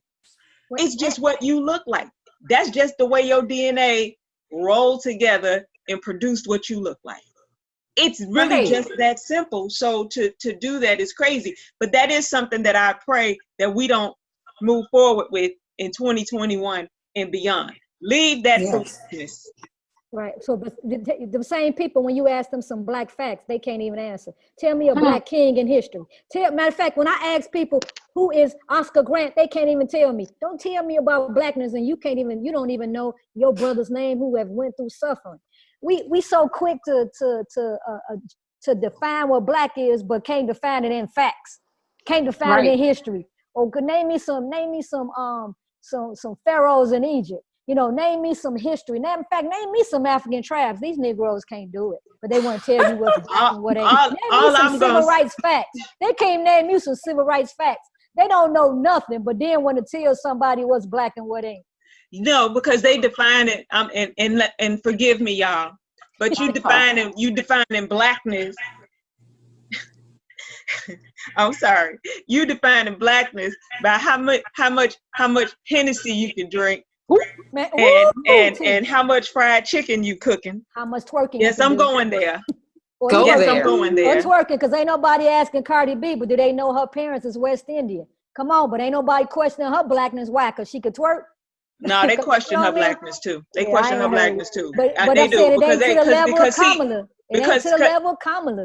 It's just what you look like. That's just the way your DNA rolled together and produced what you look like. It's really just that simple. So to do that is crazy. But that is something that I pray that we don't move forward with in 2021 and beyond. Leave that foolishness. Right. So the same people, when you ask them some black facts, they can't even answer. Tell me a black king in history. Matter of fact, when I ask people who is Oscar Grant, they can't even tell me. Don't tell me about blackness, and you don't even know your brother's name who have went through suffering. We so quick to define what black is, but can't define it in facts. Can't define it in history. Or could name me some pharaohs in Egypt. Name me some history. In fact, name me some African tribes. These Negroes can't do it, but they want to tell you what's black and what ain't. Name me some civil rights facts. They can't name you some civil rights facts. They don't know nothing, but then want to tell somebody what's black and what ain't. No, because they define it. And forgive me, y'all, but you defining blackness. I'm sorry. You defining blackness by how much Hennessy you can drink. And how much fried chicken you cooking? How much twerking? Yes, I'm going there. I'm going there. Or twerking, because ain't nobody asking Cardi B, but do they know her parents is West Indian? Come on, but ain't nobody questioning her blackness. Why? Because she could twerk. No, they question her blackness too. They question her blackness too. But they do because it ain't to the level of Kamala. It ain't to the level of Kamala.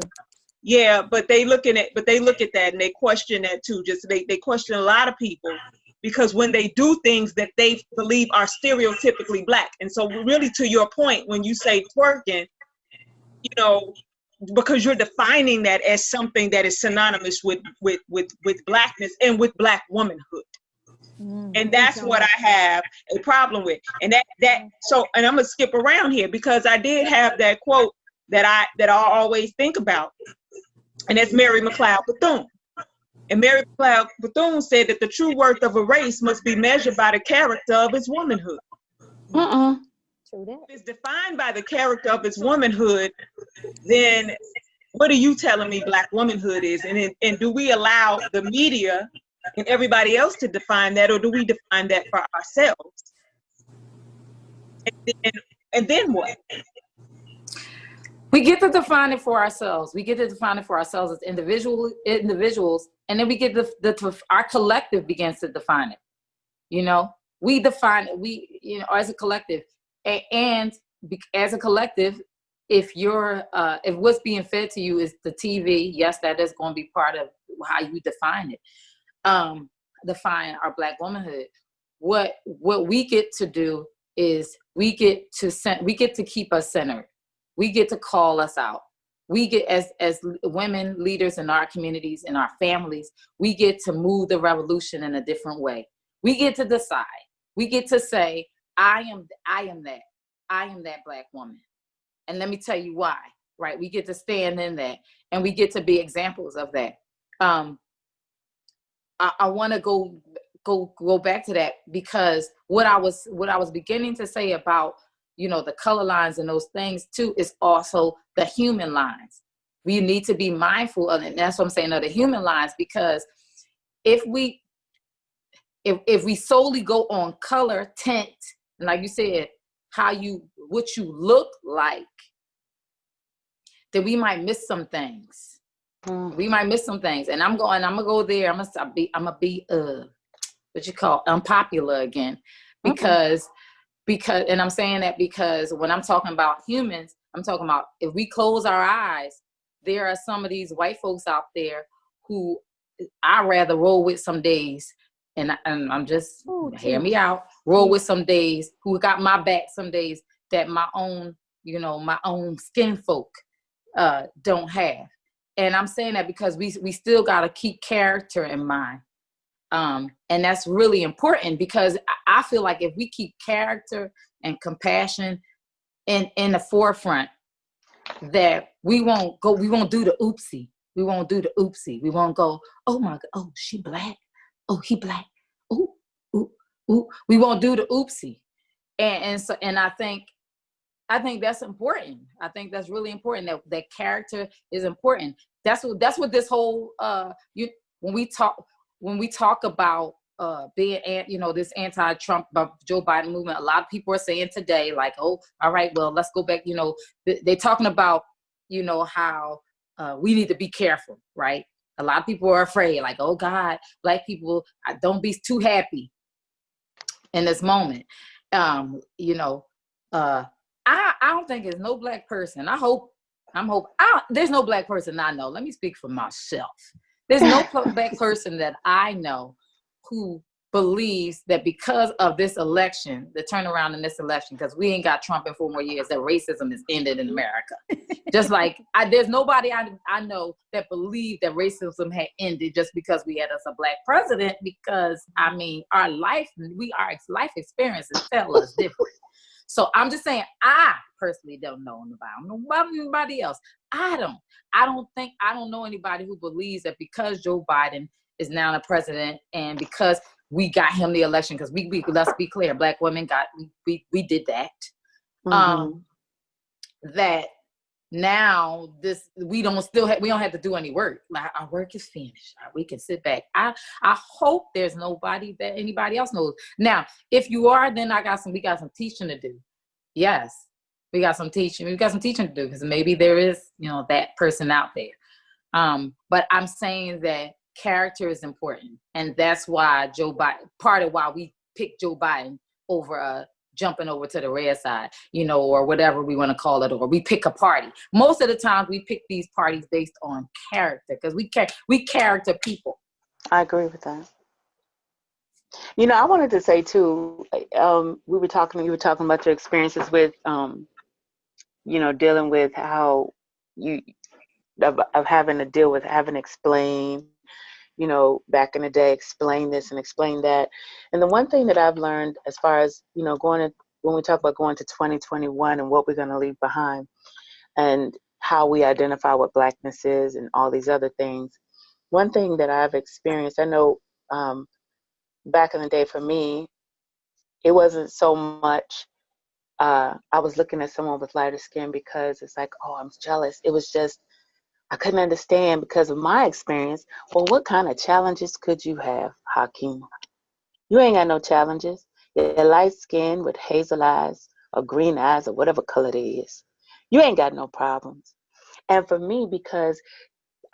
Yeah, but they look at that and they question that too. Just they question a lot of people. Because when they do things that they believe are stereotypically black. And so really to your point, when you say twerking, because you're defining that as something that is synonymous with blackness and with black womanhood. And that's what I have a problem with. And and I'm gonna skip around here because I did have that quote that I always think about. And that's Mary McLeod Bethune. And Mary McLeod Bethune said that the true worth of a race must be measured by the character of its womanhood. True If that. it's defined by the character of its womanhood, then what are you telling me black womanhood is? And do we allow the media and everybody else to define that, or do we define that for ourselves? And then what? We get to define it for ourselves. We get to define it for ourselves as individuals, and then we get our collective begins to define it. We define it. As a collective, and as a collective, if what's being fed to you is the TV, yes, that is going to be part of how you define it. Define our black womanhood. What we get to do is we get to keep us centered. We get to call us out. We get, as women leaders in our communities, in our families, we get to move the revolution in a different way. We get to decide. We get to say, I am that black woman. And let me tell you why, right? We get to stand in that, and we get to be examples of that. I want to go back to that, because what I was beginning to say about the color lines and those things too is also the human lines. We need to be mindful of it. And that's what I'm saying, of the human lines, because if we solely go on color, tint, and like you said, what you look like, then we might miss some things. We might miss some things. And I'm gonna go there. I'm gonna be what you call unpopular again, because and I'm saying that because when I'm talking about humans, I'm talking about if we close our eyes, there are some of these white folks out there who I'd rather roll with some days, and I'm just, hear me out, roll with some days, who got my back some days, that my own skin folk don't have. And I'm saying that because we still got to keep character in mind. And that's really important, because I feel like if we keep character and compassion in the forefront, that we won't do the oopsie. We won't do the oopsie. We won't go, oh my God, oh, she Black. Oh, he Black. Ooh, ooh, ooh. We won't do the oopsie. And I think that's important. I think that's really important. That character is important. That's what this whole when we talk about being this anti-Trump Joe Biden movement, a lot of people are saying today, like, oh, all right, well, let's go back. They're talking about how we need to be careful, right? A lot of people are afraid, like, oh God, Black people, don't be too happy in this moment. I don't think there's no Black person. There's no Black person I know. Let me speak for myself. There's no Black person that I know who believes that because of this election, the turnaround in this election, because we ain't got Trump in 4 more years, that racism is ended in America. Just like there's nobody I know that believed that racism had ended just because we had a Black president, because our life experiences tell us different. So I'm just saying, I personally don't know about anybody else. I don't know anybody who believes that because Joe Biden is now the president, and because we got him the election, because we let's be clear, Black women we did that. Mm-hmm. That now we don't have to do any work. Like, our work is finished. We can sit back. I hope there's nobody that anybody else knows. Now, if you are, then we got some teaching to do. Yes, we got some teaching to do, because maybe there is that person out there. But I'm saying that character is important, and that's why Joe Biden. Part of why we picked Joe Biden over jumping over to the red side, or whatever we want to call it, or we pick a party. Most of the time, we pick these parties based on character, because we character people. I agree with that. I wanted to say too. You were talking about your experiences with, dealing with how of having to deal with having to explain. Back in the day, explain this and explain that. And the one thing that I've learned, as far as, when we talk about going to 2021 and what we're going to leave behind and how we identify what Blackness is and all these other things, one thing that I've experienced, I know back in the day for me, it wasn't so much, I was looking at someone with lighter skin because it's like, oh, I'm jealous. It was just, I couldn't understand because of my experience. Well, what kind of challenges could you have, Hakeem? You ain't got no challenges. You're light skinned with hazel eyes or green eyes or whatever color it is. You ain't got no problems. And for me, because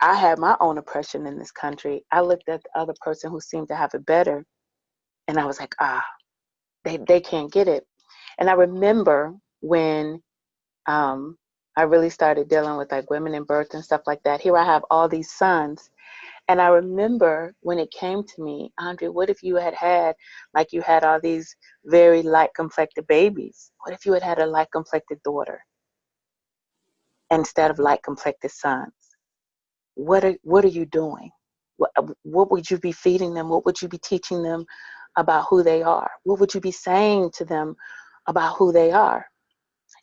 I had my own oppression in this country, I looked at the other person who seemed to have it better, and I was like, they can't get it. And I remember when I really started dealing with like women in birth and stuff like that. Here I have all these sons. And I remember when it came to me, Andrea, what if you had like you had all these very light complected babies? What if you had a light complected daughter instead of light complected sons? What are you doing? What would you be feeding them? What would you be teaching them about who they are? What would you be saying to them about who they are?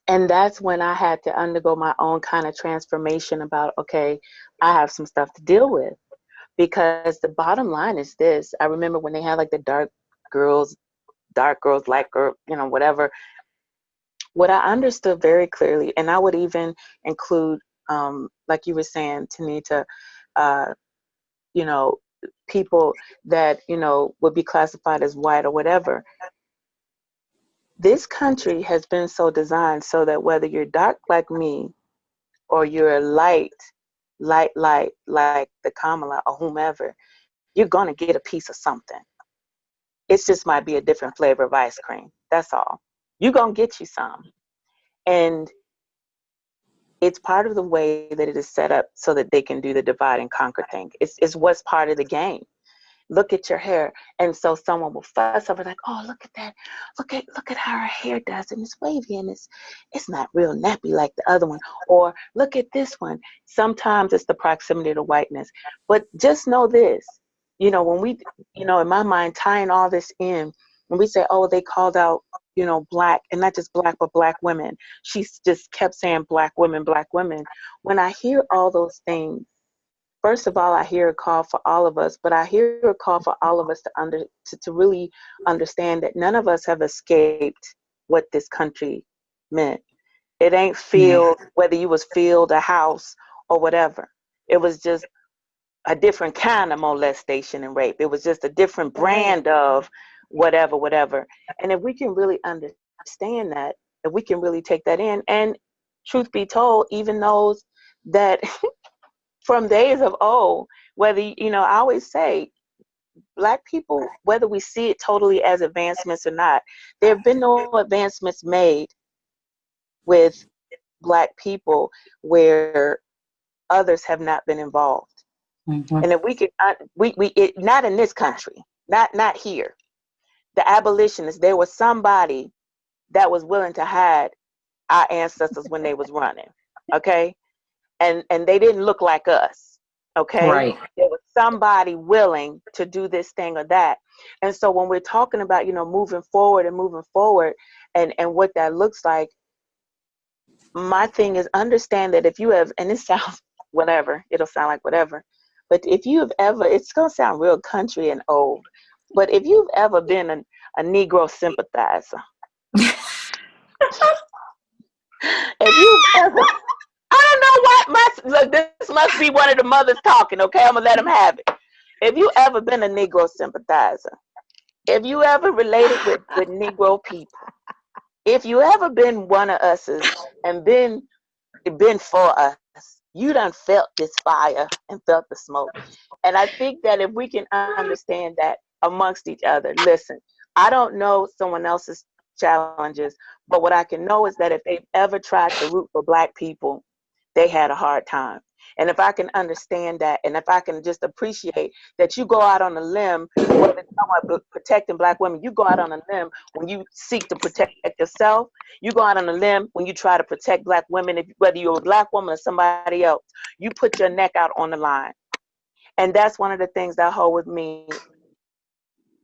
And that's when I had to undergo my own kind of transformation about, okay, I have some stuff to deal with. Because the bottom line is this. I remember when they had like the dark girls, light girl, whatever. What I understood very clearly, and I would even include, like you were saying, Tanita, people that, would be classified as white or whatever. This country has been so designed so that whether you're dark like me or you're light like the Kamala or whomever, you're going to get a piece of something. It just might be a different flavor of ice cream. That's all. You're going to get you some. And it's part of the way that it is set up so that they can do the divide and conquer thing. It's what's part of the game. look at your hair. And so someone will fuss over like, oh, look at that. Look at how her hair does, and it's wavy, and it's not real nappy like the other one. Or look at this one. Sometimes it's the proximity to whiteness. But just know this, you know, when we, you know, in my mind, tying all this in, when we say, oh, they called out, you know, Black, and not just Black, but Black women. She just kept saying Black women, Black women. When I hear all those things, first of all, I hear a call for all of us, but I hear a call for all of us to really understand that none of us have escaped what this country meant. It ain't field, whether you was field, a house, or whatever. It was just a different kind of molestation and rape. It was just a different brand of whatever. And if we can really understand that, if we can really take that in, and truth be told, even those that from days of old, whether, you know, I always say, Black people, whether we see it totally as advancements or not, there have been no advancements made with Black people where others have not been involved. Mm-hmm. And if we could, not in this country, not here. The abolitionists, there was somebody that was willing to hide our ancestors when they was running, okay? And they didn't look like us, okay? Right. There was somebody willing to do this thing or that. And so when we're talking about, you know, moving forward and what that looks like, my thing is understand that if you have, and it sounds whatever, it'll sound like whatever, but if you have ever, it's going to sound real country and old, but if you've ever been a Negro sympathizer, if you've ever, I don't know what, look, this must be one of the mothers talking, okay? I'm going to let them have it. If you ever been a Negro sympathizer, if you ever related with Negro people, if you ever been one of us and been for us, you done felt this fire and felt the smoke. And I think that if we can understand that amongst each other, listen, I don't know someone else's challenges, but what I can know is that if they've ever tried to root for Black people, they had a hard time. And if I can understand that, and if I can just appreciate that you go out on a limb, whether it's someone protecting Black women, you go out on a limb when you seek to protect yourself. You go out on a limb when you try to protect Black women, whether you're a Black woman or somebody else, you put your neck out on the line. And that's one of the things that hold with me.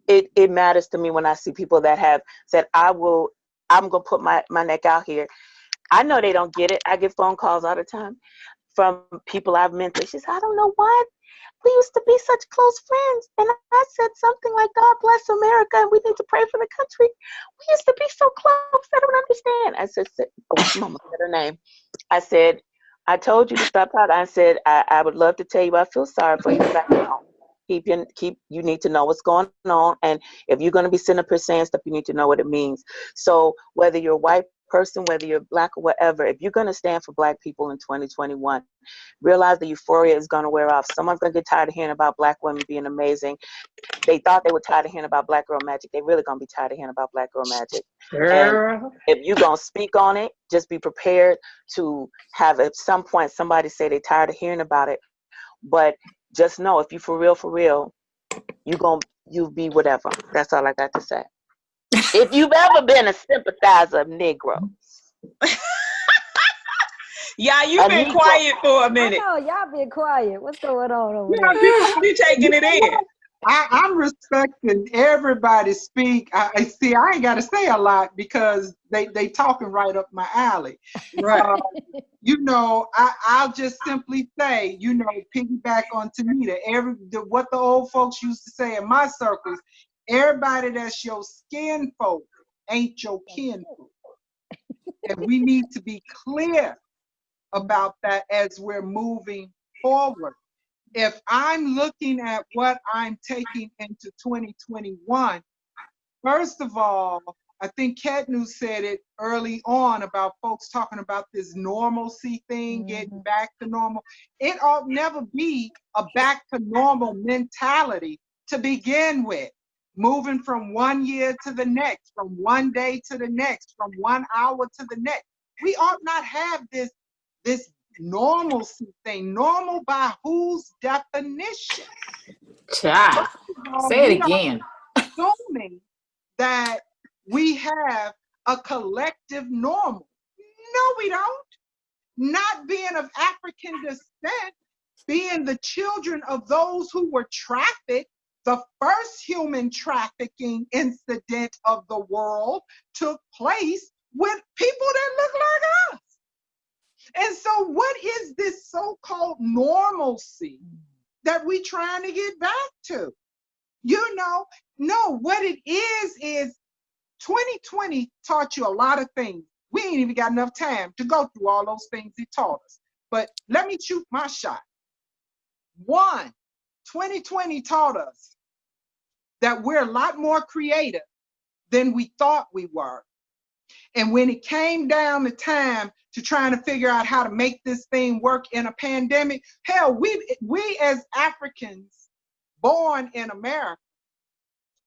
It matters to me when I see people that have said, I'm going to put my neck out here. I know they don't get it. I get phone calls all the time from people I've mentored. She said, I don't know why we used to be such close friends. And I said something like, God bless America, and we need to pray for the country. We used to be so close. I don't understand. I said, oh, Mama said her name. I said, I told you to stop out. I said, I would love to tell you I feel sorry for you, but I don't. You need to know what's going on. And if you're going to be sitting up here saying stuff, you need to know what it means. So whether you're a white person, whether you're Black or whatever, if you're going to stand for Black people in 2021, realize the euphoria is going to wear off. Someone's going to get tired of hearing about Black women being amazing. They thought they were tired of hearing about Black girl magic. They really going to be tired of hearing about Black girl magic. Girl. And if you're going to speak on it, just be prepared to have at some point somebody say they're tired of hearing about it. But just know, if you for real, you'll be whatever. That's all I got to say. If you've ever been a sympathizer of Negroes. Yeah, you've been quiet for a minute. I know, y'all been quiet. What's going on over there? You taking it in. I'm respecting everybody speak. I see. I ain't got to say a lot because they talking right up my alley. Right. You know, I'll just simply say, you know, piggyback on Tanita. What the old folks used to say in my circles: everybody that's your skin folk ain't your kin folk. And we need to be clear about that as we're moving forward. If I'm looking at what I'm taking into 2021, first of all, I think Khetnu said it early on about folks talking about this normalcy thing, getting back to normal. It ought never be a back to normal mentality to begin with. Moving from one year to the next, from one day to the next, from 1 hour to the next. We ought not have this normalcy thing. Normal by whose definition? Child, say it again. Assuming that we have a collective normal. No, we don't. Not being of African descent, being the children of those who were trafficked, the first human trafficking incident of the world took place with people that look like us. And so what is this so-called normalcy that we trying to get back to? You know, no, what it is 2020 taught you a lot of things. We ain't even got enough time to go through all those things it taught us. But let me shoot my shot. 1, 2020 taught us that we're a lot more creative than we thought we were. And when it came down to time to trying to figure out how to make this thing work in a pandemic, hell, we as Africans born in America,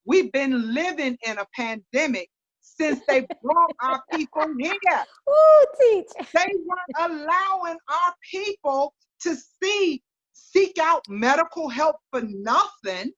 we've been living in a pandemic since they brought our people here. Ooh, teach. They weren't allowing our people to seek out medical help for nothing.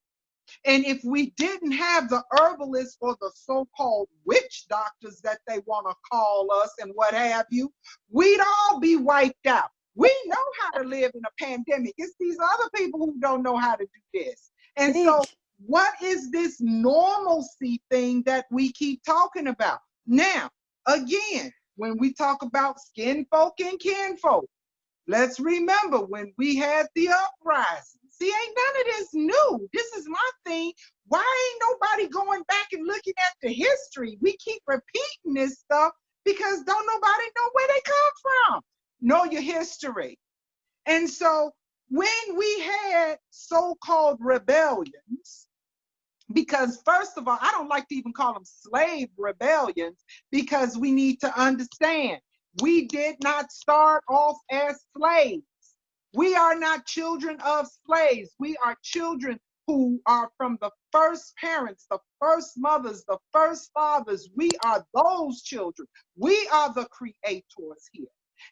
And if we didn't have the herbalists or the so-called witch doctors that they want to call us and what have you, we'd all be wiped out. We know how to live in a pandemic. It's these other people who don't know how to do this. And so what is this normalcy thing that we keep talking about? Now, again, when we talk about skin folk and kinfolk, let's remember when we had the uprising. See, ain't none of this new. This is my thing. Why ain't nobody going back and looking at the history? We keep repeating this stuff because don't nobody know where they come from. Know your history. And so when we had so-called rebellions, because first of all, I don't like to even call them slave rebellions because we need to understand we did not start off as slaves. We are not children of slaves. We are children who are from the first parents, the first mothers, the first fathers. We are those children. We are the creators here.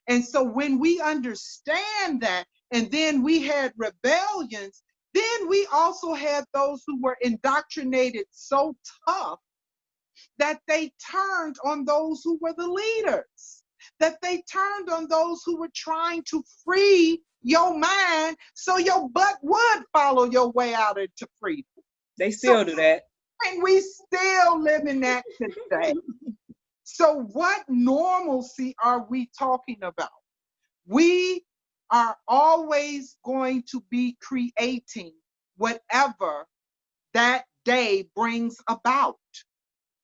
And so when we understand that, and then we had rebellions, then we also had those who were indoctrinated so tough that they turned on those who were the leaders, that they turned on those who were trying to free your mind so your butt would follow your way out into freedom. They still do that. And we still live in that today. So what normalcy are we talking about? We are always going to be creating whatever that day brings about.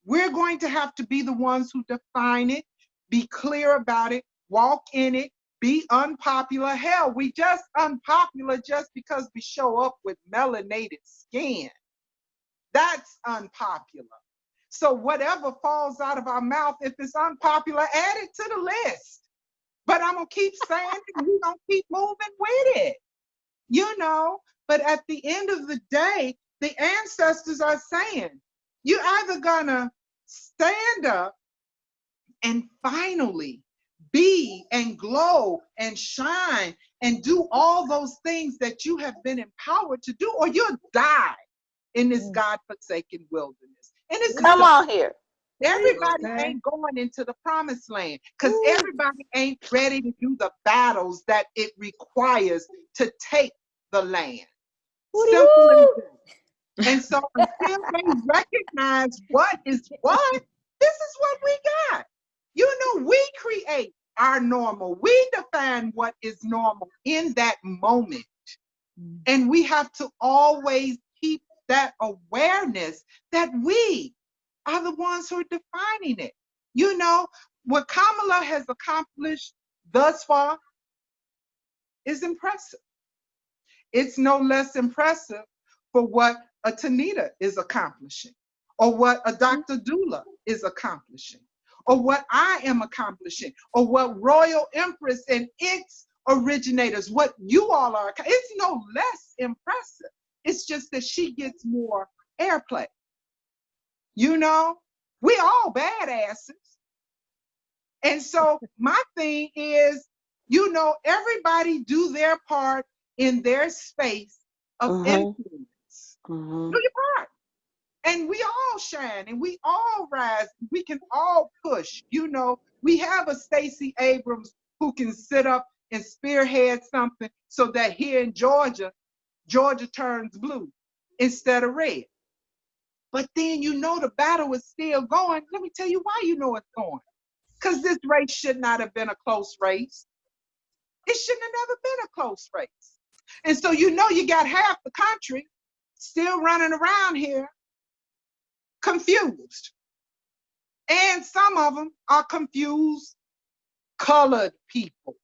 We're going to have to be the ones who define it, be clear about it, walk in it, be unpopular. Hell, we just unpopular just because we show up with melanated skin. That's unpopular. So whatever falls out of our mouth, if it's unpopular, add it to the list. But I'm gonna keep saying it, and we're gonna keep moving with it. You know, but at the end of the day, the ancestors are saying, you're either gonna stand up and finally be and glow and shine and do all those things that you have been empowered to do, or you'll die in this God-forsaken wilderness. And it's Come on here. everybody ain't going into the promised land because everybody ain't ready to do the battles that it requires to take the land. Simple as that. And so until they recognize what is what, this is what we got. You know, we create our normal. We define what is normal in that moment. And we have to always keep that awareness that we are the ones who are defining it. You know, what Kamala has accomplished thus far is impressive. It's no less impressive for what a Tanita is accomplishing, or what a Dr. Doula is accomplishing, or what I am accomplishing, or what Royal Empress and its originators, what you all are. It's no less impressive. It's just that she gets more airplay. You know, we all badasses. And so my thing is, You know, everybody do their part in their space of influence. Do your part. And we all shine and we all rise. We can all push. You know, we have a Stacey Abrams who can sit up and spearhead something so that here in Georgia, Georgia turns blue instead of red. But then you know the battle is still going. Let me tell you why you know it's going. Because this race should not have been a close race. It shouldn't have never been a close race. And so you know you got half the country still running around here confused. And some of them are confused colored people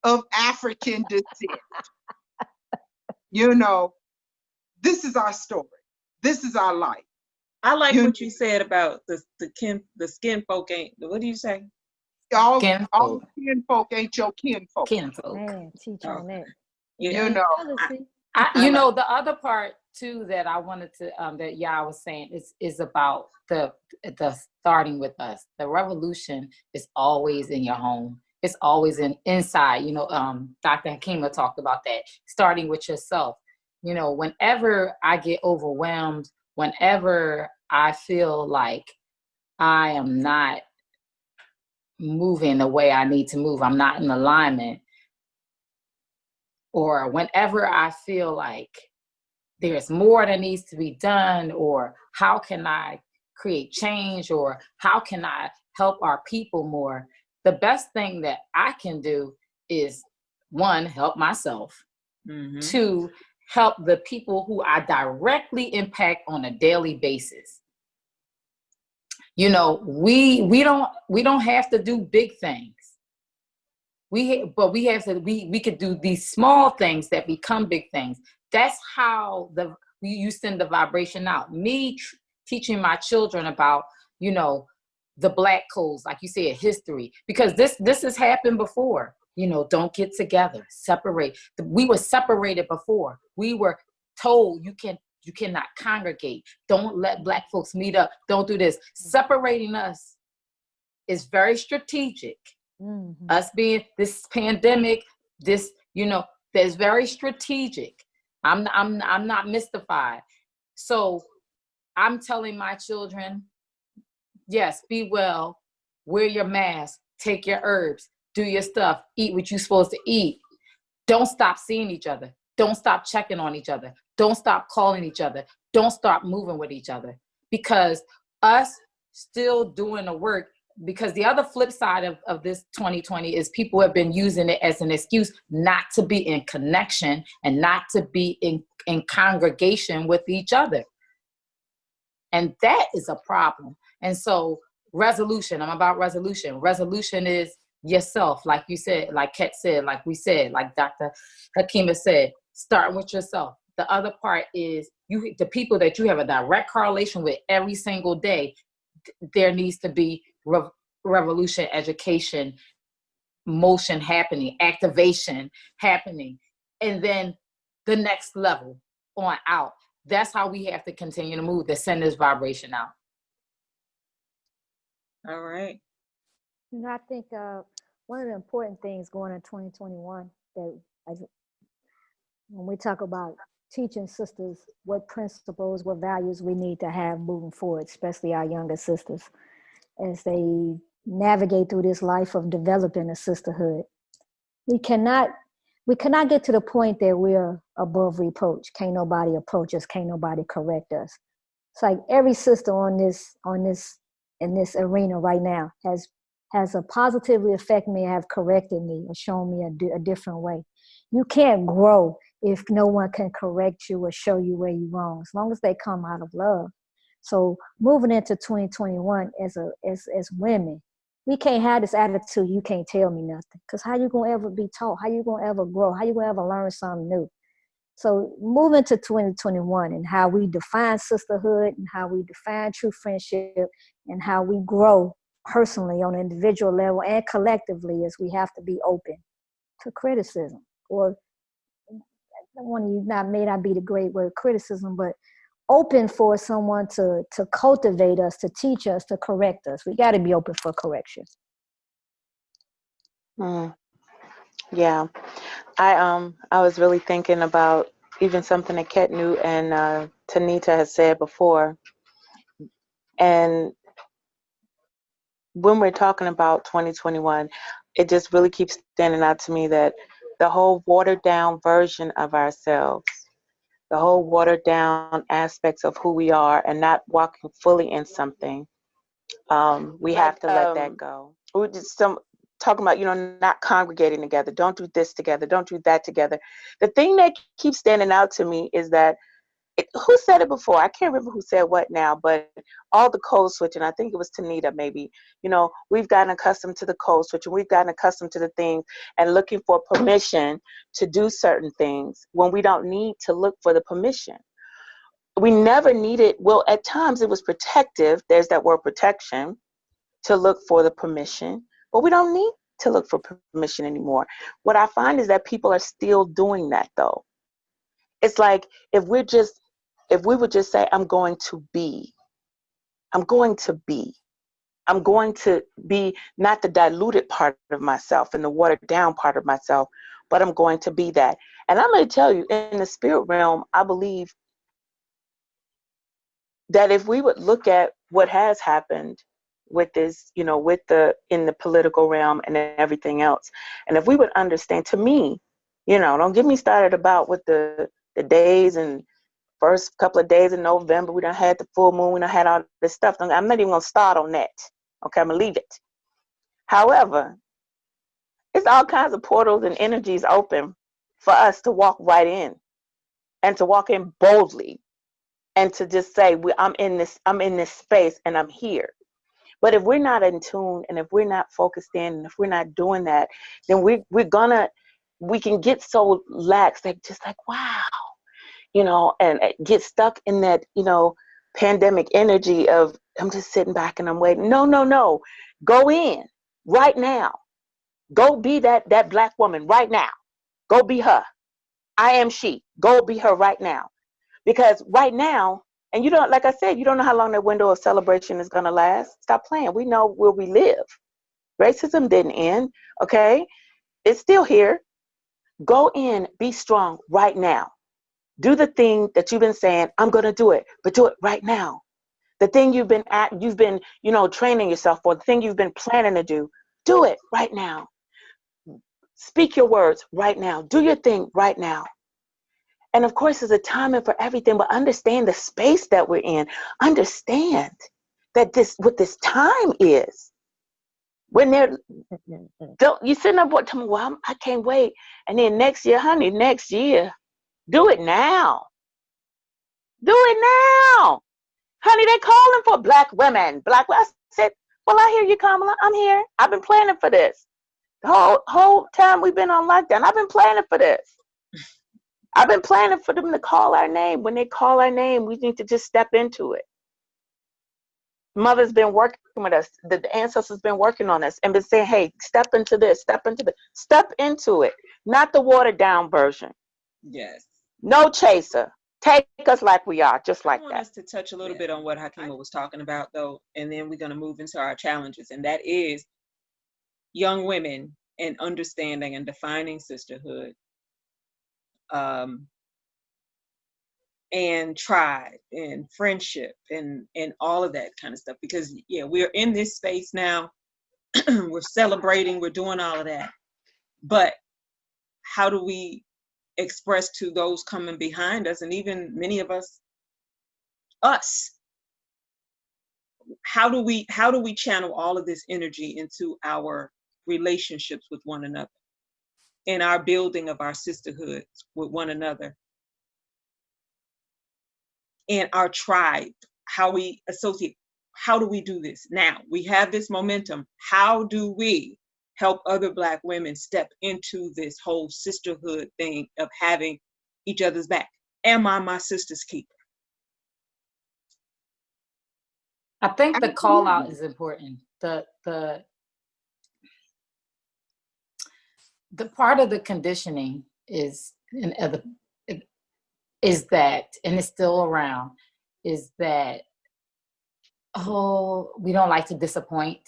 of African descent. You know, this is our story. This is our life. I like what you said about the skin folk ain't, what do you say? All kin folk ain't your kin folk. Man, teach on that. You know. You know, the other part too that I wanted to that Yaa was saying is about the starting with us. The revolution is always in your home. It's always inside. You know, Dr. Akilah talked about that. Starting with yourself. You know, whenever I get overwhelmed, whenever I feel like I am not moving the way I need to move, I'm not in alignment, or whenever I feel like there's more that needs to be done, or how can I create change, or how can I help our people more, the best thing that I can do is, one, help myself, two, help the people who I directly impact on a daily basis. You know, we don't have to do big things. We could do these small things that become big things. That's how you send the vibration out. Me teaching my children about, you know, the Black codes, like you said, history, because this has happened before. You know, don't get together, separate. We were separated before. We were told you cannot congregate. Don't let Black folks meet up. Don't do this. Separating us is very strategic. Us being this pandemic, this, you know, that's very strategic. I'm not mystified. So I'm telling my children, yes, be well, wear your mask, take your herbs, do your stuff, eat what you're supposed to eat. Don't stop seeing each other. Don't stop checking on each other. Don't stop calling each other. Don't stop moving with each other. Because us still doing the work, because the other flip side of this 2020 is people have been using it as an excuse not to be in connection and not to be in congregation with each other. And that is a problem. And so resolution, I'm about resolution. Resolution is yourself, like you said, like Ket said, like we said, like Dr. Akilah said, starting with yourself. The other part is the people that you have a direct correlation with every single day, there needs to be revolution, education, motion happening, activation happening, and then the next level on out. That's how we have to continue to move, to send this vibration out. All right. You know, I think one of the important things going in 2021 that when we talk about teaching sisters what principles, what values we need to have moving forward, especially our younger sisters, as they navigate through this life of developing a sisterhood. We cannot get to the point that we're above reproach. Can't nobody approach us, can't nobody correct us. It's like every sister in this arena right now has a positively affected me, have corrected me, or shown me a different way. You can't grow if no one can correct you or show you where you're wrong, as long as they come out of love. So moving into 2021 as women, we can't have this attitude, you can't tell me nothing. Because how you gonna ever be taught? How you gonna ever grow? How you gonna ever learn something new? So moving to 2021 and how we define sisterhood and how we define true friendship and how we grow personally on an individual level and collectively, is we have to be open to criticism. Or may not be the great word criticism, but open for someone to cultivate us, to teach us, to correct us. We got to be open for correction. Yeah. I was really thinking about even something that Khetnu and Tanita has said before. And when we're talking about 2021, it just really keeps standing out to me that the whole watered down version of ourselves, the whole watered down aspects of who we are and not walking fully in something, we have to let that go. We're just talking about, not congregating together. Don't do this together. Don't do that together. The thing that keeps standing out to me is that who said it before? I can't remember who said what now, but all the code switching, I think it was Tanita maybe, we've gotten accustomed to the code switching, we've gotten accustomed to the things and looking for permission to do certain things when we don't need to look for the permission. We never needed, well, at times it was protective, there's that word protection, to look for the permission, but we don't need to look for permission anymore. What I find is that people are still doing that though. It's like if we would just say, I'm going to be not the diluted part of myself and the watered down part of myself, but I'm going to be that. And I'm going to tell you, in the spirit realm, I believe that if we would look at what has happened with this, in the political realm and everything else, and if we would understand, to me, don't get me started about with the days and first couple of days in November, we done had the full moon, we done had all this stuff. I'm not even gonna start on that. Okay, I'm gonna leave it. However, it's all kinds of portals and energies open for us to walk right in and to walk in boldly and to just say, I'm in this space and I'm here. But if we're not in tune and if we're not focused in and if we're not doing that, then we can get so lax, just like, wow, and get stuck in that, pandemic energy of I'm just sitting back and I'm waiting. No. Go in right now. Go be that Black woman right now. Go be her. I am she. Go be her right now. Because right now, and you don't, like I said, you don't know how long that window of celebration is going to last. Stop playing. We know where we live. Racism didn't end, okay? It's still here. Go in, be strong right now. Do the thing that you've been saying, I'm going to do it, but do it right now. The thing you've been training yourself for, the thing you've been planning to do it right now. Speak your words right now. Do your thing right now. And of course, there's a timing for everything, but understand the space that we're in. Understand that what this time is. When you sitting up telling me, well, I can't wait. And then next year, honey, do it now. Do it now. Honey, they calling for Black women. I said, well, I hear you, Kamala. I'm here. I've been planning for this. The whole time we've been on lockdown, I've been planning for this. I've been planning for them to call our name. When they call our name, we need to just step into it. Mother's been working with us. The ancestors been working on us and been saying, hey, step into this, step into it. Not the watered down version. Yes. No chaser. Take us like we are, just like that. I want us to touch a little bit on what Akilah was talking about, though, and then we're going to move into our challenges, and that is young women and understanding and defining sisterhood, and tribe and friendship and all of that kind of stuff. Because, we're in this space now. We're celebrating. We're doing all of that. But how do we express to those coming behind us, and even many of us, how do we channel all of this energy into our relationships with one another, in our building of our sisterhood with one another, and our tribe, how we associate? How do we do this now? We have this momentum. How do we help other Black women step into this whole sisterhood thing of having each other's back? Am I my sister's keeper? I think the call out is important. The part of the conditioning is that, and it's still around, is that, we don't like to disappoint,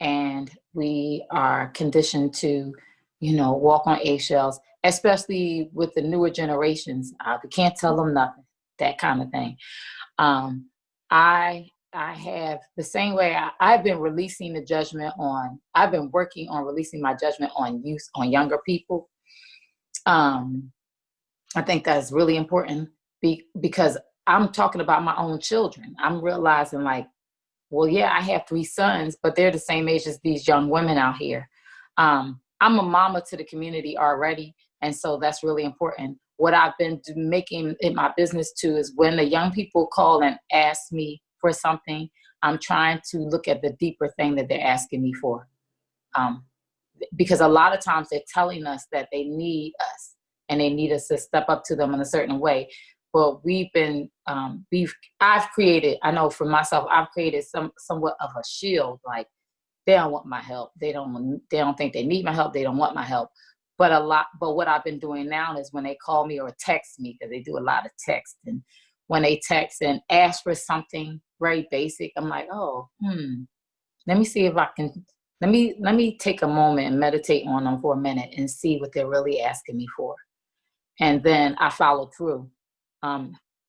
and we are conditioned to, walk on eggshells, especially with the newer generations. We can't tell them nothing, that kind of thing. I have the same way I've been releasing the judgment on, I've been working on releasing my judgment on youth, on younger people. I think that's really important because I'm talking about my own children. I'm realizing like, well, yeah, I have 3 sons, but they're the same age as these young women out here. I'm a mama to the community already. And so that's really important. What I've been making it my business too is when the young people call and ask me for something, I'm trying to look at the deeper thing that they're asking me for. Because a lot of times they're telling us that they need us and they need us to step up to them in a certain way. But I've created, I know for myself, I've created somewhat of a shield. Like they don't want my help. They don't think they need my help. They don't want my help. But what I've been doing now is when they call me or text me, because they do a lot of text, and when they text and ask for something very basic, I'm like, let me see if I can, let me take a moment and meditate on them for a minute and see what they're really asking me for. And then I follow through.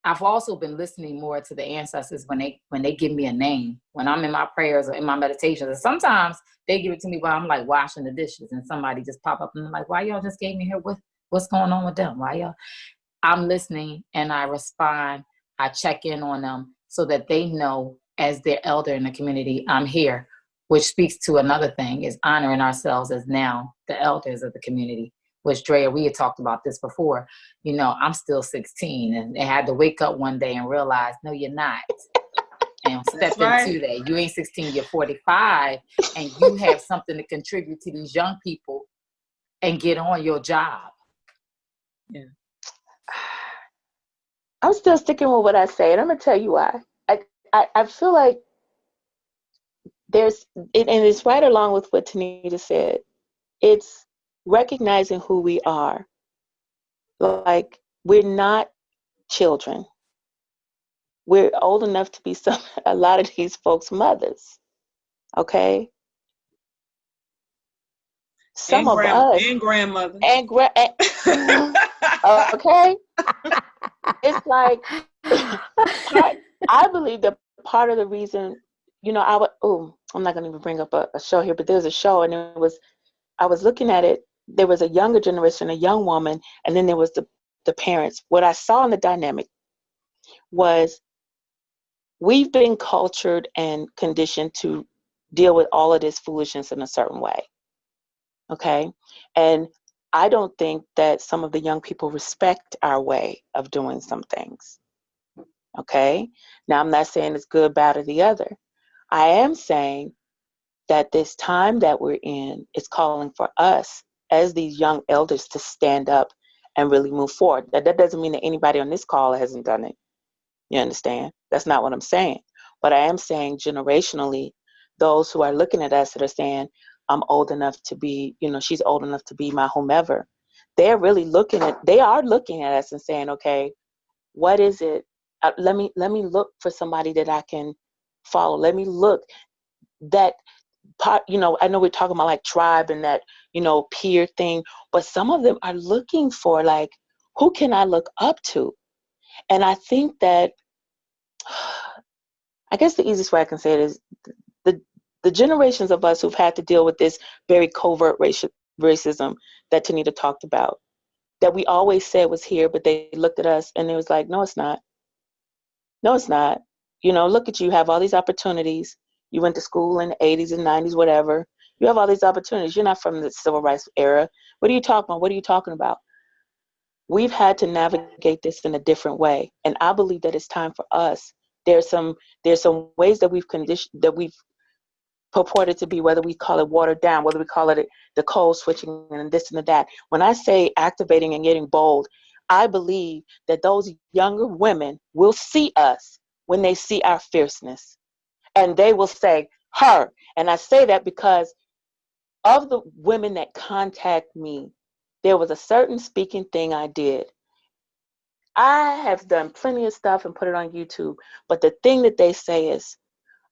I've also been listening more to the ancestors when they give me a name, when I'm in my prayers or in my meditations. And sometimes they give it to me while I'm like washing the dishes and somebody just pop up and I'm like, why y'all just gave me here? What's going on with them? Why y'all? I'm listening and I respond. I check in on them so that they know as their elder in the community, I'm here, which speaks to another thing is honoring ourselves as now the elders of the community. Which Drea, we had talked about this before. I'm still 16 and I had to wake up one day and realize, no, you're not. And step into that. You ain't 16, you're 45 and you have something to contribute to these young people and get on your job. Yeah. I'm still sticking with what I say, and I'm going to tell you why. I feel like and it's right along with what Tanita said. It's recognizing who we are. Like, we're not children. We're old enough to be a lot of these folks' mothers. Okay? Some of us. And grandmothers. Okay? It's like, I believe that part of the reason, I'm not going to even bring up a show here, but there's a show and I was looking at it. There was a younger generation, a young woman, and then there was the parents. What I saw in the dynamic was we've been cultured and conditioned to deal with all of this foolishness in a certain way. Okay? And I don't think that some of the young people respect our way of doing some things. Okay? Now, I'm not saying it's good, bad, or the other. I am saying that this time that we're in is calling for us as these young elders to stand up and really move forward. That doesn't mean that anybody on this call hasn't done it. You understand? That's not what I'm saying. But I am saying generationally, those who are looking at us that are saying, I'm old enough to be, she's old enough to be my whomever. They are looking at us and saying, okay, what is it? Let me look for somebody that I can follow. Let me look that part, I know we're talking about like tribe and that, peer thing, but some of them are looking for like, who can I look up to? And I think that, I guess the easiest way I can say it is the generations of us who've had to deal with this very covert racism that Tanita talked about, that we always said was here, but they looked at us and it was like, no, it's not. No, it's not. Look at you, have all these opportunities. You went to school in the 80s and 90s, whatever. You have all these opportunities. You're not from the civil rights era. What are you talking about? What are you talking about? We've had to navigate this in a different way. And I believe that it's time for us. There's some ways that we've purported to be, whether we call it watered down, whether we call it the code switching and this and that. When I say activating and getting bold, I believe that those younger women will see us when they see our fierceness. And they will say, her. And I say that because of the women that contact me, there was a certain speaking thing I did. I have done plenty of stuff and put it on YouTube, but the thing that they say is,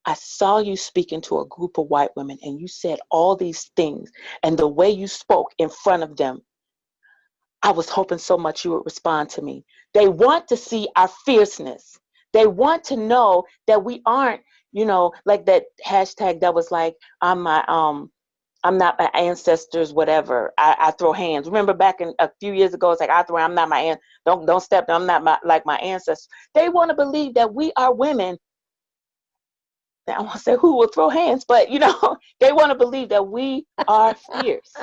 I saw you speaking to a group of white women and you said all these things, and the way you spoke in front of them, I was hoping so much you would respond to me. They want to see our fierceness. They want to know that we aren't, you know, like that hashtag that was like, I'm not my ancestors, whatever. I throw hands. Remember back in a few years ago, it's like I'm not my don't step. I'm not like my ancestors. They want to believe that we are women. I won't say who will throw hands, but you know, they want to believe that we are fierce.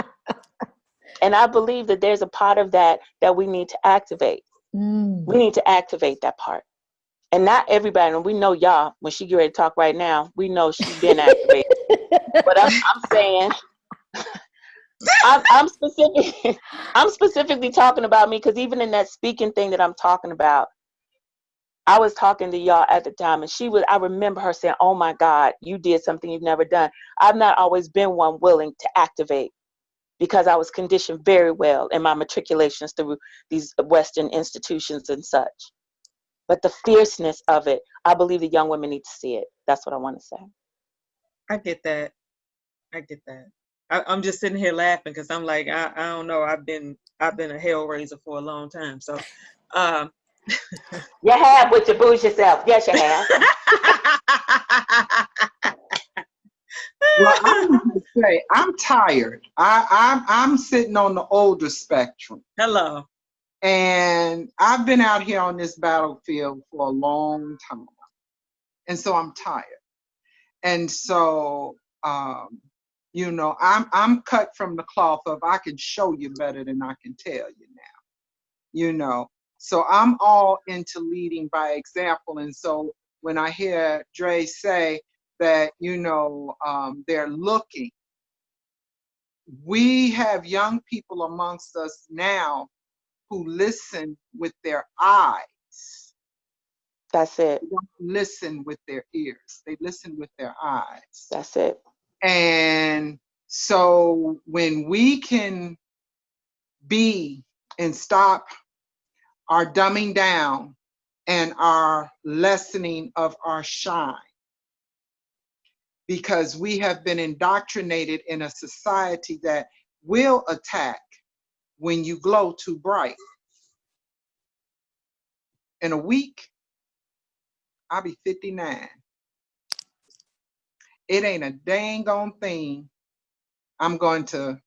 And I believe that there's a part of that we need to activate. We need to activate that part. And not everybody, and we know Yaa, when she get ready to talk right now, we know she's been activated. But I'm saying, I'm specifically talking about me, because even in that speaking thing that I'm talking about, I was talking to Yaa at the time, and I remember her saying, oh my God, you did something you've never done. I've not always been one willing to activate, because I was conditioned very well in my matriculations through these Western institutions and such. But the fierceness of it, I believe the young women need to see it. That's what I want to say. I get that. I'm just sitting here laughing because I'm like, I don't know. I've been a hell raiser for a long time. So, You have, with your booze yourself. Yes, you have. Well, I'm gonna say I'm tired. I'm sitting on the older spectrum. Hello. And I've been out here on this battlefield for a long time. And so I'm tired. And so, you know, I'm cut from the cloth of I can show you better than I can tell you now. You know, so I'm all into leading by example. And so when I hear Dre say that, you know, they're looking, we have young people amongst us now who listen with their eyes. That's it. They don't listen with their ears. They listen with their eyes. That's it. And so when we can be and stop our dumbing down and our lessening of our shine, because we have been indoctrinated in a society that will attack when you glow too bright. In a week, I'll be 59. It ain't a dang on thing I'm going to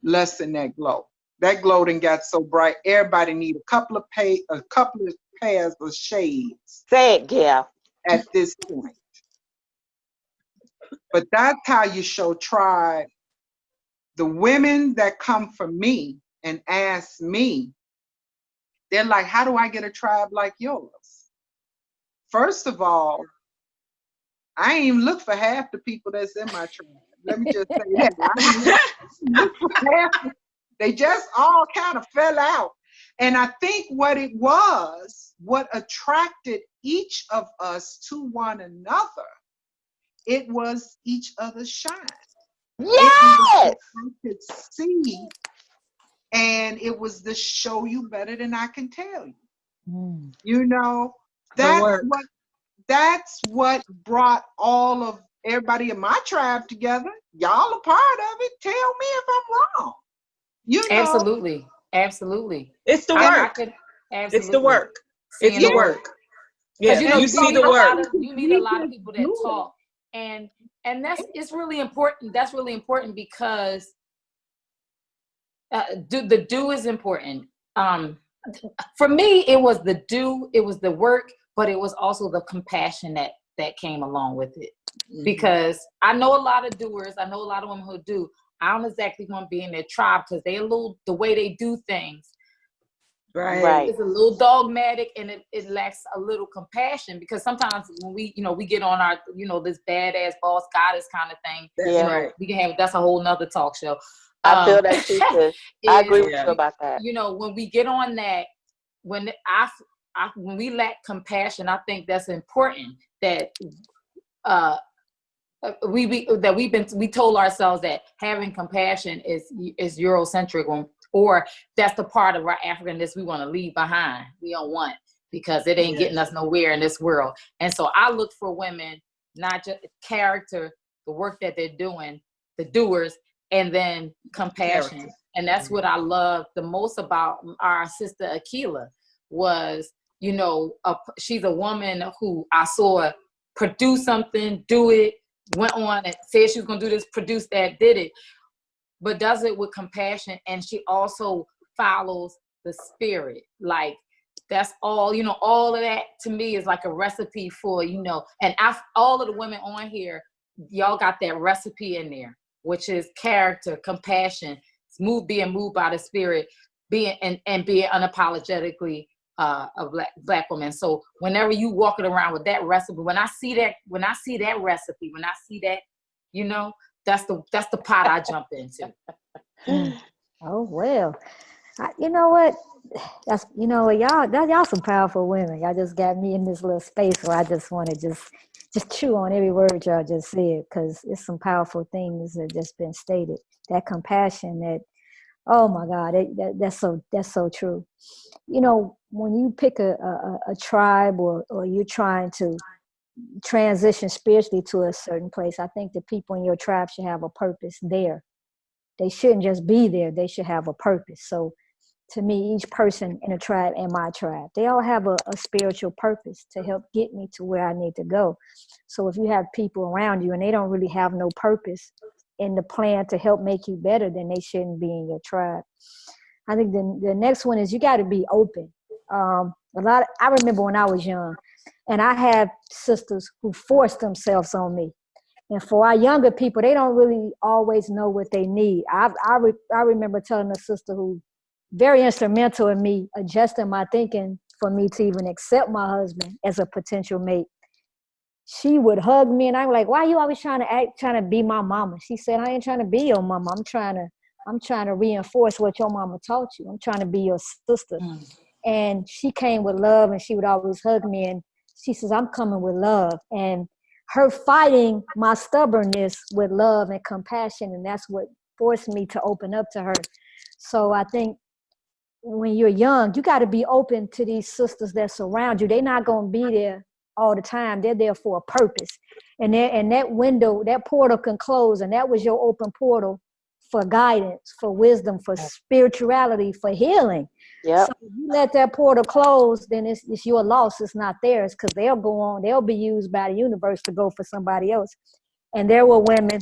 lessen that glow. That glow done got so bright, everybody need a couple of pairs of shades. Say it, Gail. At this point. But that's how you show tribe. The women that come from me and ask me, they're like, how do I get a tribe like yours? First of all, I ain't even look for half the people that's in my tribe. Let me just say that. I ain't look for half. They just all kind of fell out. And I think what it was, what attracted each of us to one another, it was each other's shine. Yes! I could see, and it was the show you better than I can tell you. You know, that's what brought all of everybody in my tribe together. Y'all a part of it. Tell me if I'm wrong. You know, absolutely. It's the work. It's the work. It's the work. Yeah, you see the work. You meet a lot of people that talk, and it's really important. That's really important because the do is important. For me, it was the do, it was the work, but it was also the compassion that came along with it. Because I know a lot of doers. I know a lot of women who do. I don't exactly want to be in their tribe because they're the way they do things. Right. It's a little dogmatic and it lacks a little compassion, because sometimes when we get on our, this badass boss goddess kind of thing, we can have, that's a whole nother talk show. I feel that too, sis. I agree with you about that. When we get on that, when we lack compassion, I think that's important that, we told ourselves that having compassion is Eurocentric, or that's the part of our Africanness we want to leave behind. We don't want, because it ain't getting us nowhere in this world. And so I look for women not just character, the work that they're doing, the doers, and then compassion. Character. And that's what I love the most about our sister Akilah was, you know, she's a woman who I saw produce something, do it, went on and said she was going to do this, produce that, did it, but does it with compassion. And she also follows the spirit. Like, that's all, you know, all of that to me is like a recipe for, you know, and all of the women on here, y'all got that recipe in there, which is character, compassion, being moved by the spirit, being unapologetically a black woman. So whenever you walking around with that recipe, when I see that recipe, when I see that, you know, that's the pot I jump into. Oh, well, you know what? That's, you know, y'all some powerful women. Y'all just got me in this little space where I just want to just chew on every word y'all just said, because it's some powerful things that just been stated. That compassion, that, oh my God, that's so true. You know, when you pick a tribe or you're trying to transition spiritually to a certain place, I think the people in your tribe should have a purpose there. They shouldn't just be there. They should have a purpose. So to me, each person in a tribe and my tribe, they all have a spiritual purpose to help get me to where I need to go. So if you have people around you and they don't really have no purpose in the plan to help make you better, then they shouldn't be in your tribe. I think the next one is you got to be open. I remember when I was young, and I had sisters who forced themselves on me. And for our younger people, they don't really always know what they need. I remember telling a sister who very instrumental in me adjusting my thinking for me to even accept my husband as a potential mate. She would hug me, and I'm like, "Why are you always trying to be my mama?" She said, "I ain't trying to be your mama. I'm trying to reinforce what your mama taught you. I'm trying to be your sister." And she came with love, and she would always hug me. And she says, "I'm coming with love." And her fighting my stubbornness with love and compassion, and that's what forced me to open up to her. So I think when you're young, you got to be open to these sisters that surround you. They're not going to be there all the time. They're there for a purpose. And that window, that portal can close, and that was your open portal for guidance, for wisdom, for spirituality, for healing. Yep. So if you let that portal close, then it's your loss. It's not theirs, because they'll go on. They'll be used by the universe to go for somebody else. And there were women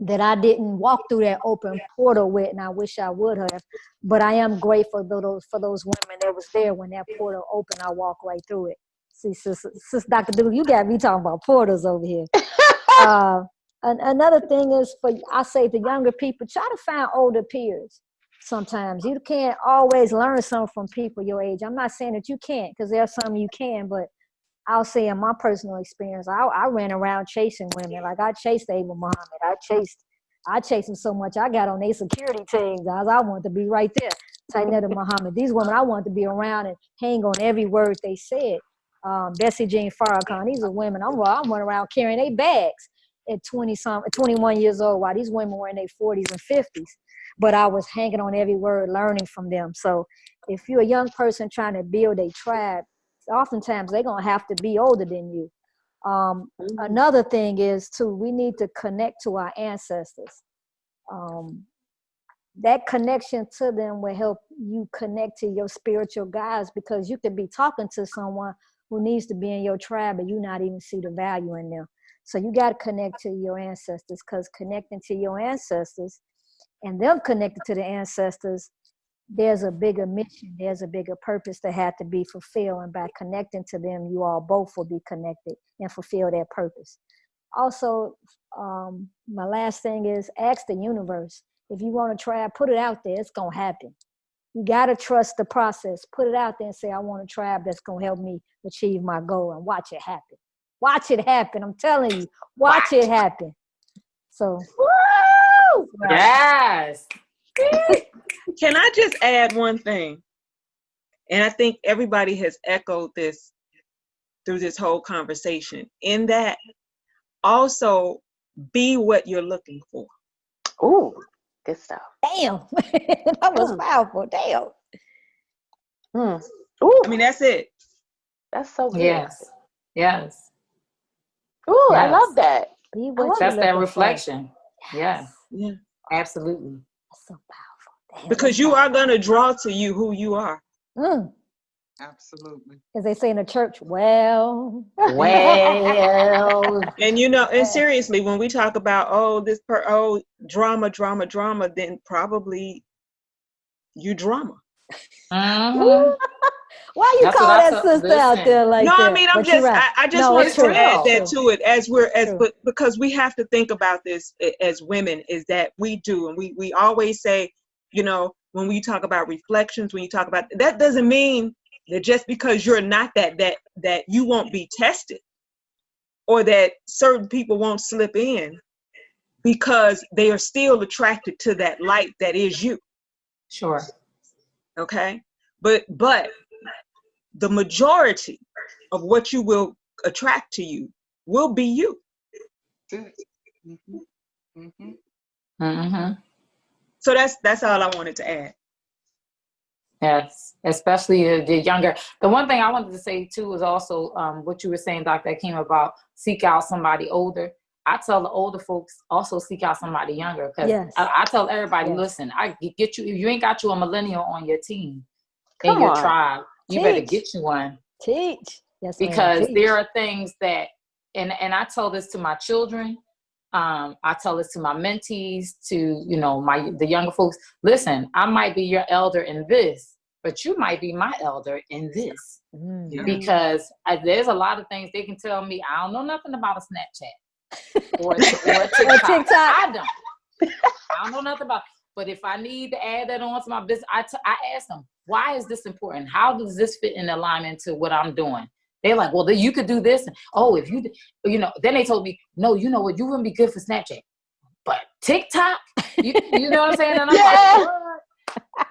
that I didn't walk through that open portal with, and I wish I would have. But I am grateful for those women that was there when that portal opened. I walked right through it. See, sis Dr. Doula, you got me talking about portals over here. Another thing is, I say to younger people, try to find older peers. Sometimes you can't always learn something from people your age. I'm not saying that you can't, because there's some you can, but I'll say in my personal experience, I ran around chasing women. Like, I chased Ava Muhammad. I chased them so much, I got on their security teams. I wanted to be right there. Tanita Muhammad. These women, I wanted to be around and hang on every word they said. Bessie Jean Farrakhan. These are women. I'm running around carrying their bags at 21 years old, while these women were in their 40s and 50s. But I was hanging on every word, learning from them. So if you're a young person trying to build a tribe, oftentimes they're going to have to be older than you. Another thing is, too, we need to connect to our ancestors. That connection to them will help you connect to your spiritual guides, because you could be talking to someone who needs to be in your tribe, but you not even see the value in them. So you got to connect to your ancestors, because connecting to your ancestors and them connected to the ancestors, there's a bigger mission, there's a bigger purpose that had to be fulfilled. And by connecting to them, you all both will be connected and fulfill that purpose. Also, my last thing is, ask the universe. If you want to try, put it out there, it's going to happen. You got to trust the process. Put it out there and say, I want a tribe that's going to help me achieve my goal, and watch it happen. Watch it happen. I'm telling you, watch it happen. So, woo! Yes. Can I just add one thing? And I think everybody has echoed this through this whole conversation, in that also be what you're looking for. Ooh, good stuff. Damn. That was powerful. Damn. Ooh. I mean, that's it. That's so good. Yes. Ooh, I Yes. love that. Be what That's you're that looking for. reflection. Yeah, Yeah. absolutely. That's so powerful. Damn, Because you are going to draw to you who you are. Absolutely. As they say in the church, well. Well, And you know, and seriously, when we talk about drama, then probably you drama. mhm. Why you That's call what I that tell- sister out listen. there like No, that? I mean, I'm But you're just, right. I just No, wanted it's to true. add It's that true. to it as True. but because we have to think about this as women, is that we do, and we always say, you know, when we talk about reflections, when you talk about, that doesn't mean that just because you're not that you won't be tested, or that certain people won't slip in, because they are still attracted to that light that is you. Sure. Okay, but the majority of what you will attract to you will be you. Mm-hmm. Mm-hmm. Mm-hmm. So that's all I wanted to add. Yes, especially the younger. The one thing I wanted to say too was also what you were saying, Dr. Akeem, about seek out somebody older. I tell the older folks also seek out somebody younger, because Yes. I tell everybody, Yes. listen, I get you, if you ain't got you a millennial on your team, in Come your on. tribe, you better Teach. get you one, Teach. Yes, ma'am. because Teach. there are things that, and I tell this to my children, I tell this to my mentees, to, you know, the younger folks. Listen, I might be your elder in this, but you might be my elder in this, Yeah. because there's a lot of things they can tell me. I don't know nothing about a Snapchat or a TikTok. I don't know nothing about. But if I need to add that on to my business, I ask them, why is this important? How does this fit in alignment to what I'm doing? They're like, well, then you could do this. And, oh, if you, you know, then they told me, no, you know what, you wouldn't be good for Snapchat. But TikTok, you know what I'm saying? And I'm like, what?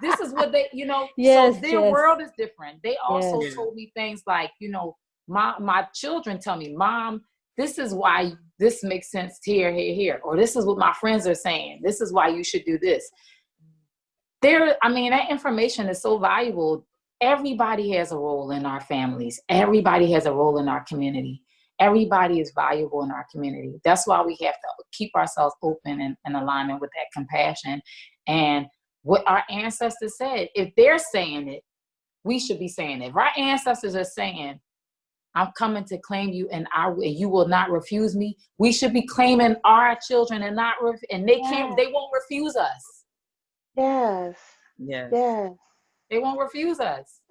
This is what they, you know, Yes, so their world is different. They also Yes. told me things like, you know, my children tell me, Mom, this is why this makes sense here, or this is what my friends are saying. This is why you should do this. I mean, that information is so valuable. Everybody has a role in our families. Everybody has a role in our community. Everybody is valuable in our community. That's why we have to keep ourselves open and alignment with that compassion. And what our ancestors said, if they're saying it, we should be saying it. If our ancestors are saying, I'm coming to claim you, and you will not refuse me, we should be claiming our children and they won't refuse us. Yes. Yes. Yes. They won't refuse us.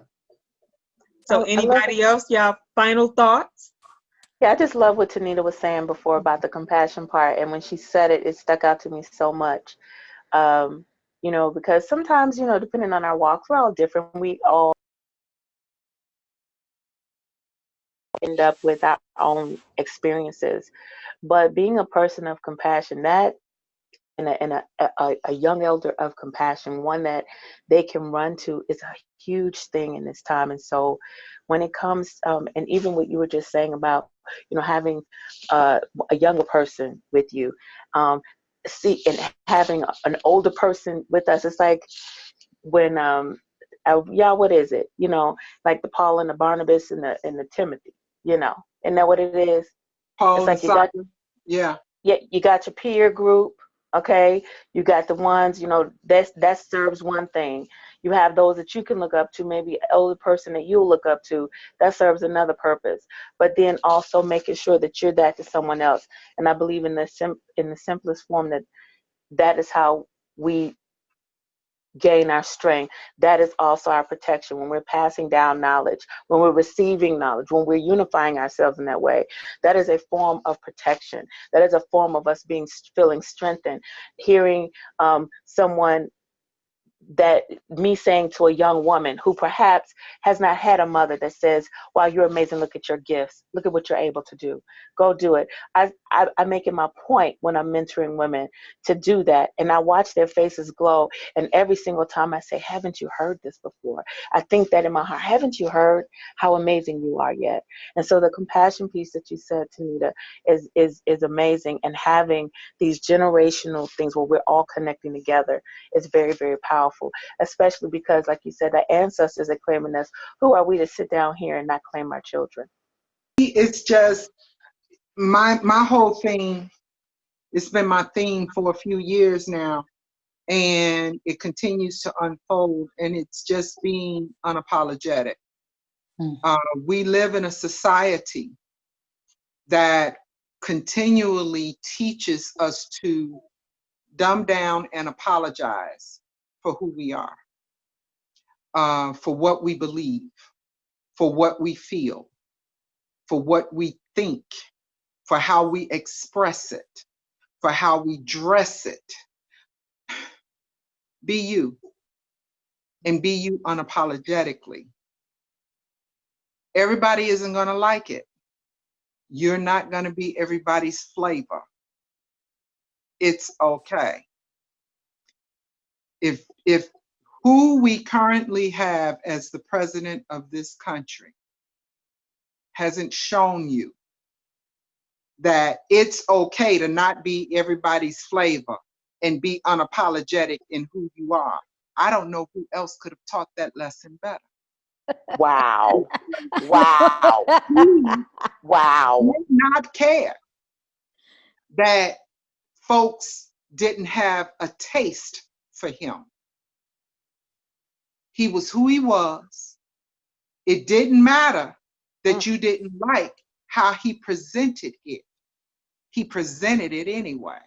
So anybody else, y'all final thoughts? Yeah, I just love what Tanita was saying before about the compassion part. And when she said it, it stuck out to me so much. You know, because sometimes, you know, depending on our walks, we're all different. We all end up with our own experiences. But being a person of compassion, that and a young elder of compassion, one that they can run to, is a huge thing in this time. And so when it comes, and even what you were just saying about, you know, having a younger person with you, and having an older person with us, it's like when, what is it? You know, like the Paul and the Barnabas and the Timothy, you know, isn't that what it is? Paul It's like and Silas. Yeah. You got your peer group, okay? You got the ones, you know, that serves one thing. You have those that you can look up to, maybe an older person that you'll look up to, that serves another purpose. But then also making sure that you're that to someone else. And I believe in the simplest form that is how we gain our strength. That is also our protection. When we're passing down knowledge, when we're receiving knowledge, when we're unifying ourselves in that way, that is a form of protection. That is a form of us feeling strengthened. Hearing someone, that me saying to a young woman who perhaps has not had a mother that says, wow, you're amazing, look at your gifts, look at what you're able to do, go do it. I make it my point when I'm mentoring women to do that, and I watch their faces glow, and every single time I say, haven't you heard this before? I think that in my heart, haven't you heard how amazing you are yet? And so the compassion piece that you said, Tanita, is amazing, and having these generational things where we're all connecting together is very, very powerful. Especially because, like you said, the ancestors are claiming us. Who are we to sit down here and not claim our children? It's just my whole thing, it's been my theme for a few years now, and it continues to unfold, and it's just being unapologetic. We live in a society that continually teaches us to dumb down and apologize for who we are, for what we believe, for what we feel, for what we think, for how we express it, for how we dress it. Be you, and be you unapologetically. Everybody isn't going to like it. You're not going to be everybody's flavor. It's okay. If who we currently have as the president of this country hasn't shown you that it's okay to not be everybody's flavor and be unapologetic in who you are, I don't know who else could have taught that lesson better. Wow. Wow. Wow. Did not care that folks didn't have a taste for him. He was who he was. It didn't matter that you didn't like how he presented it. He presented it anyway.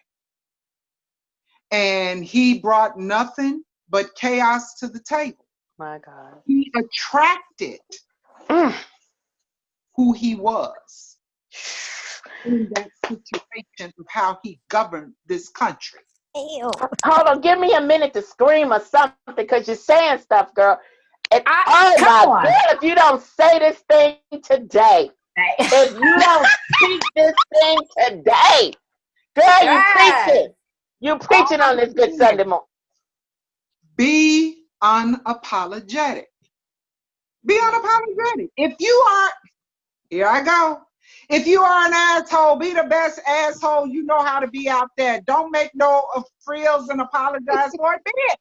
And he brought nothing but chaos to the table. My God. He attracted who he was in that situation of how he governed this country. Ew. Hold on, give me a minute to scream or something, because you're saying stuff, girl. And oh come my on. God, if you don't say this thing today, if you don't speak this thing today, girl, you preaching. You preaching on this good Sunday morning. Be unapologetic. Be unapologetic. If you are, here I go. If you are an asshole, be the best asshole you know how to be out there. Don't make no frills and apologize for it. Be it.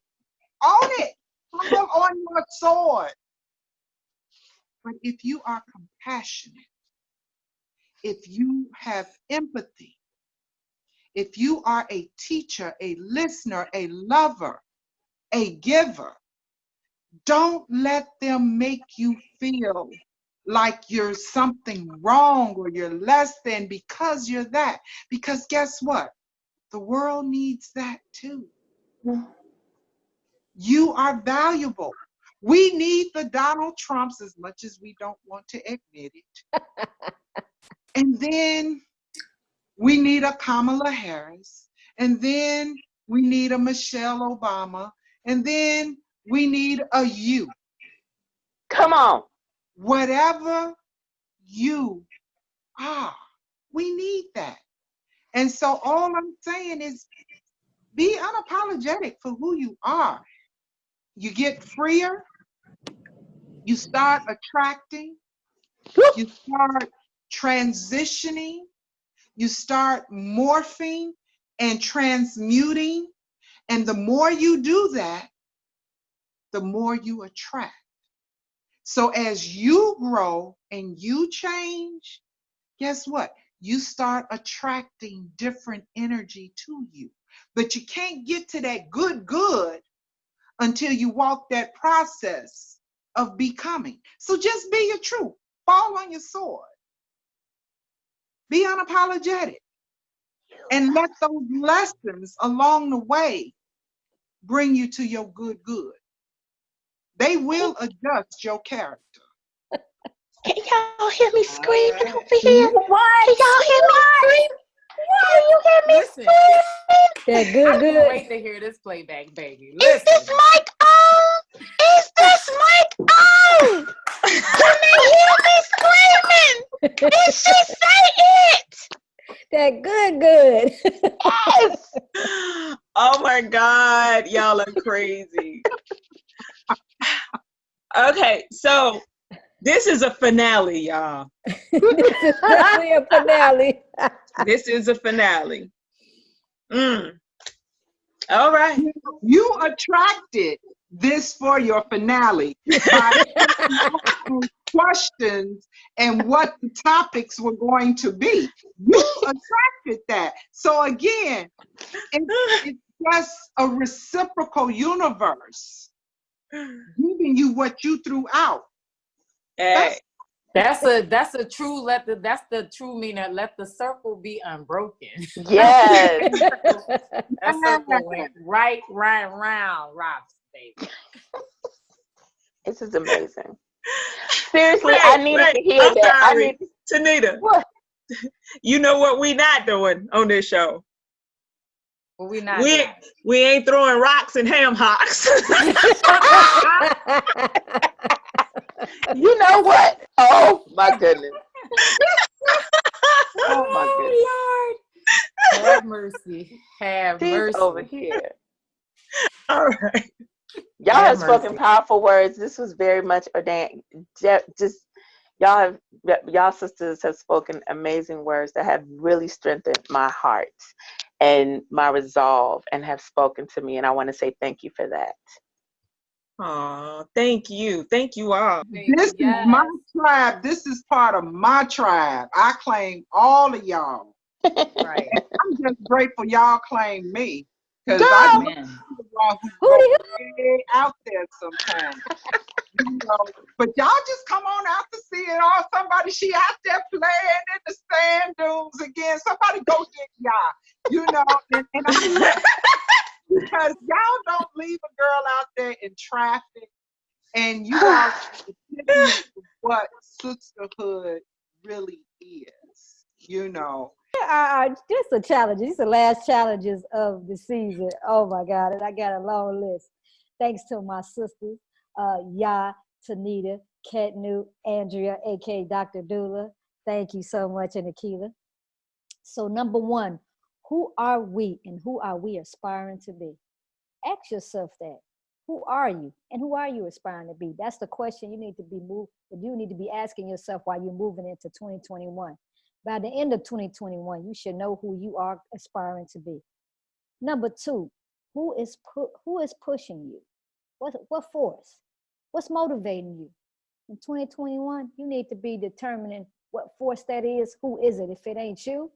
Own it. Put them on your sword. But if you are compassionate, if you have empathy, if you are a teacher, a listener, a lover, a giver, don't let them make you feel like you're something wrong or you're less than because you're that. Because guess what? The world needs that too. You are valuable. We need the Donald Trumps as much as we don't want to admit it. And then we need a Kamala Harris. And then we need a Michelle Obama. And then we need a you. Come on. Whatever you are, we need that. And so all I'm saying is be unapologetic for who you are. You get freer. You start attracting. You start transitioning. You start morphing and transmuting. And the more you do that, the more you attract. So as you grow and you change, guess what? You start attracting different energy to you. But you can't get to that good until you walk that process of becoming. So just be your truth. Fall on your sword. Be unapologetic. And let those lessons along the way bring you to your good. They will adjust your character. Can y'all hear me screaming over here? What? Can y'all hear me screaming? Can you hear me Listen. screaming? Yeah, good. I can't wait to hear this playback, baby. Is this mic on? Is this mic on? Can they hear me screaming? Did she say it? That good. Yes. Oh my God, y'all are crazy. Okay, so this is a finale, y'all. This is definitely a finale. This is a finale. All right. You attracted this for your finale by questions and what the topics were going to be. You attracted that. So again, it's just a reciprocal universe giving you what you threw out. That's a true that's the true meaning. Let the circle be unbroken. Yes. That circle went right, round, Rob's baby. This is amazing. Seriously, I needed to hear I'm that. sorry. Tanita, What? you know what we not doing on this show? Well, we ain't throwing rocks and ham hocks. You know what? Oh my goodness. Oh my goodness. Lord. Have mercy. Have mercy. Over here. All right. Y'all have spoken powerful words. This was very much ordained. Just y'all sisters have spoken amazing words that have really strengthened my heart and my resolve and have spoken to me. And I want to say thank you for that. Oh, thank you. Thank you all. This is my tribe. This is part of my tribe. I claim all of y'all. Right. And I'm just grateful y'all claim me. Because I know who go out there sometimes. You know, but y'all just come on out to see it all. Somebody, she out there playing in the sand dunes again. Somebody go get y'all. You know, and because y'all don't leave a girl out there in traffic, and you all what sisterhood really is, you know. Just a challenge. These are the last challenges of the season. Oh my God, and I got a long list. Thanks to my sisters, Yaa, Tanita, Khetnu, Andrea, aka Dr. Doula. Thank you so much, and Akilah. So number one, who are we and who are we aspiring to be? Ask yourself that. Who are you and who are you aspiring to be? That's the question you need to be asking yourself while you're moving into 2021. By the end of 2021, you should know who you are aspiring to be. Number two, who is pushing you? What force? What's motivating you? In 2021, you need to be determining what force that is. Who is it? If it ain't you,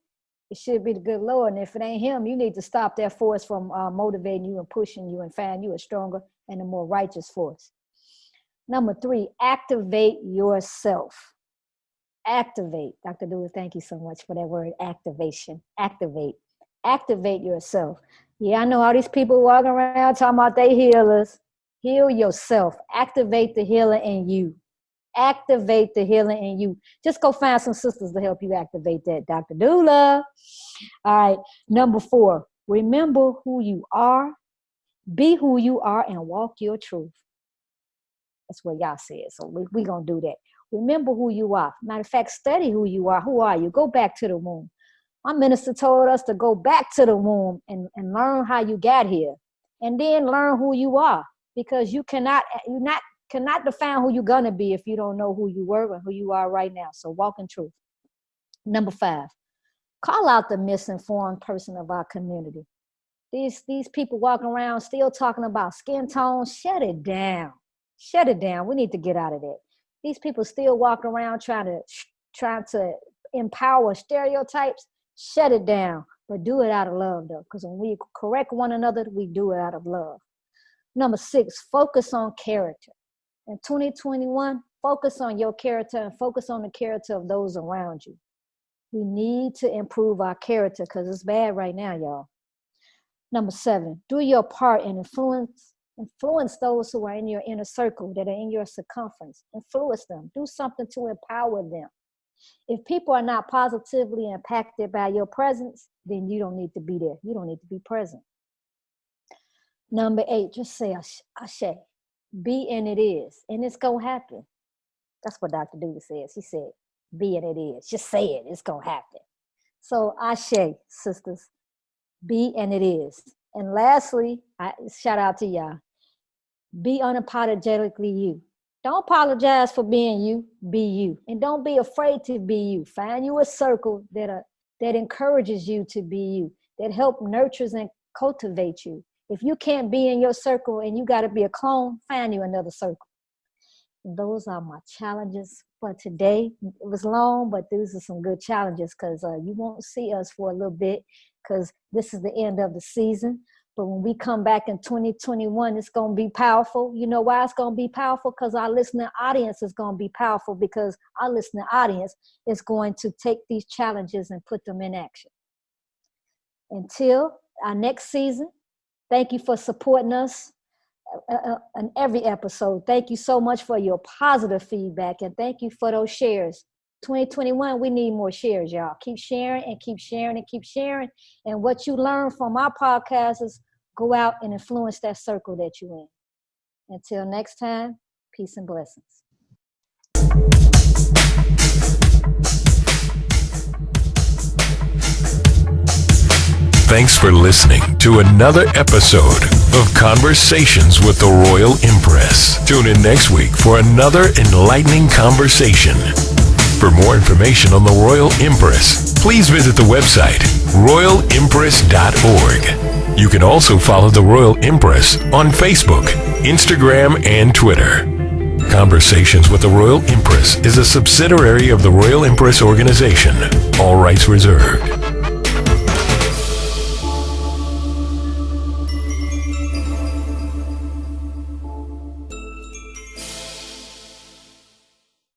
it should be the good Lord. And if it ain't him, you need to stop that force from motivating you and pushing you and find you a stronger and a more righteous force. Number three, activate yourself. Activate. Dr. Doula, thank you so much for that word, activation. Activate. Activate yourself. Yeah, I know all these people walking around talking about they healers. Heal yourself. Activate the healer in you. Activate the healer in you. Just go find some sisters to help you activate that, Dr. Doula. All right. Number four, remember who you are. Be who you are and walk your truth. That's what y'all said. So we're going to do that. Remember who you are. Matter of fact, study who you are. Who are you? Go back to the womb. My minister told us to go back to the womb and learn how you got here. And then learn who you are. Because you cannot define who you're going to be if you don't know who you were and who you are right now. So walk in truth. Number five, call out the misinformed person of our community. These people walking around still talking about skin tone. Shut it down. Shut it down. We need to get out of that. These people still walking around trying to empower stereotypes. Shut it down. But do it out of love, though. Because when we correct one another, we do it out of love. Number six, focus on character. In 2021, focus on your character and focus on the character of those around you. We need to improve our character because it's bad right now, y'all. Number seven, do your part and influence those who are in your inner circle, that are in your circumference. Influence them. Do something to empower them. If people are not positively impacted by your presence, then you don't need to be there. You don't need to be present. Number eight, just say Ashe. Be and it is. And it's going to happen. That's what Dr. Doula says. She said, be and it is. Just say it. It's going to happen. So Ashe, sisters. Be and it is. And lastly, shout out to y'all. Be unapologetically you. Don't apologize for being you. Be you. And don't be afraid to be you. Find you a circle that encourages you to be you, that help nurtures and cultivate you. If you can't be in your circle and you got to be a clone, find you another circle. those are my challenges for today. It was long, but these are some good challenges because you won't see us for a little bit because this is the end of the season. But when we come back in 2021, it's going to be powerful. You know why it's going to be powerful? Because our listening audience is going to be powerful, because our listening audience is going to take these challenges and put them in action. Until our next season, thank you for supporting us in every episode. Thank you so much for your positive feedback, and thank you for those shares. 2021, we need more shares, y'all. Keep sharing and keep sharing and keep sharing. And what you learn from our podcast is go out and influence that circle that you're in. Until next time, peace and blessings. Thanks for listening to another episode of Conversations with the Royal Empress. Tune in next week for another enlightening conversation. For more information on the Royal Empress, please visit the website royalempress.org. You can also follow the Royal Empress on Facebook, Instagram, and Twitter. Conversations with the Royal Empress is a subsidiary of the Royal Empress organization. All rights reserved.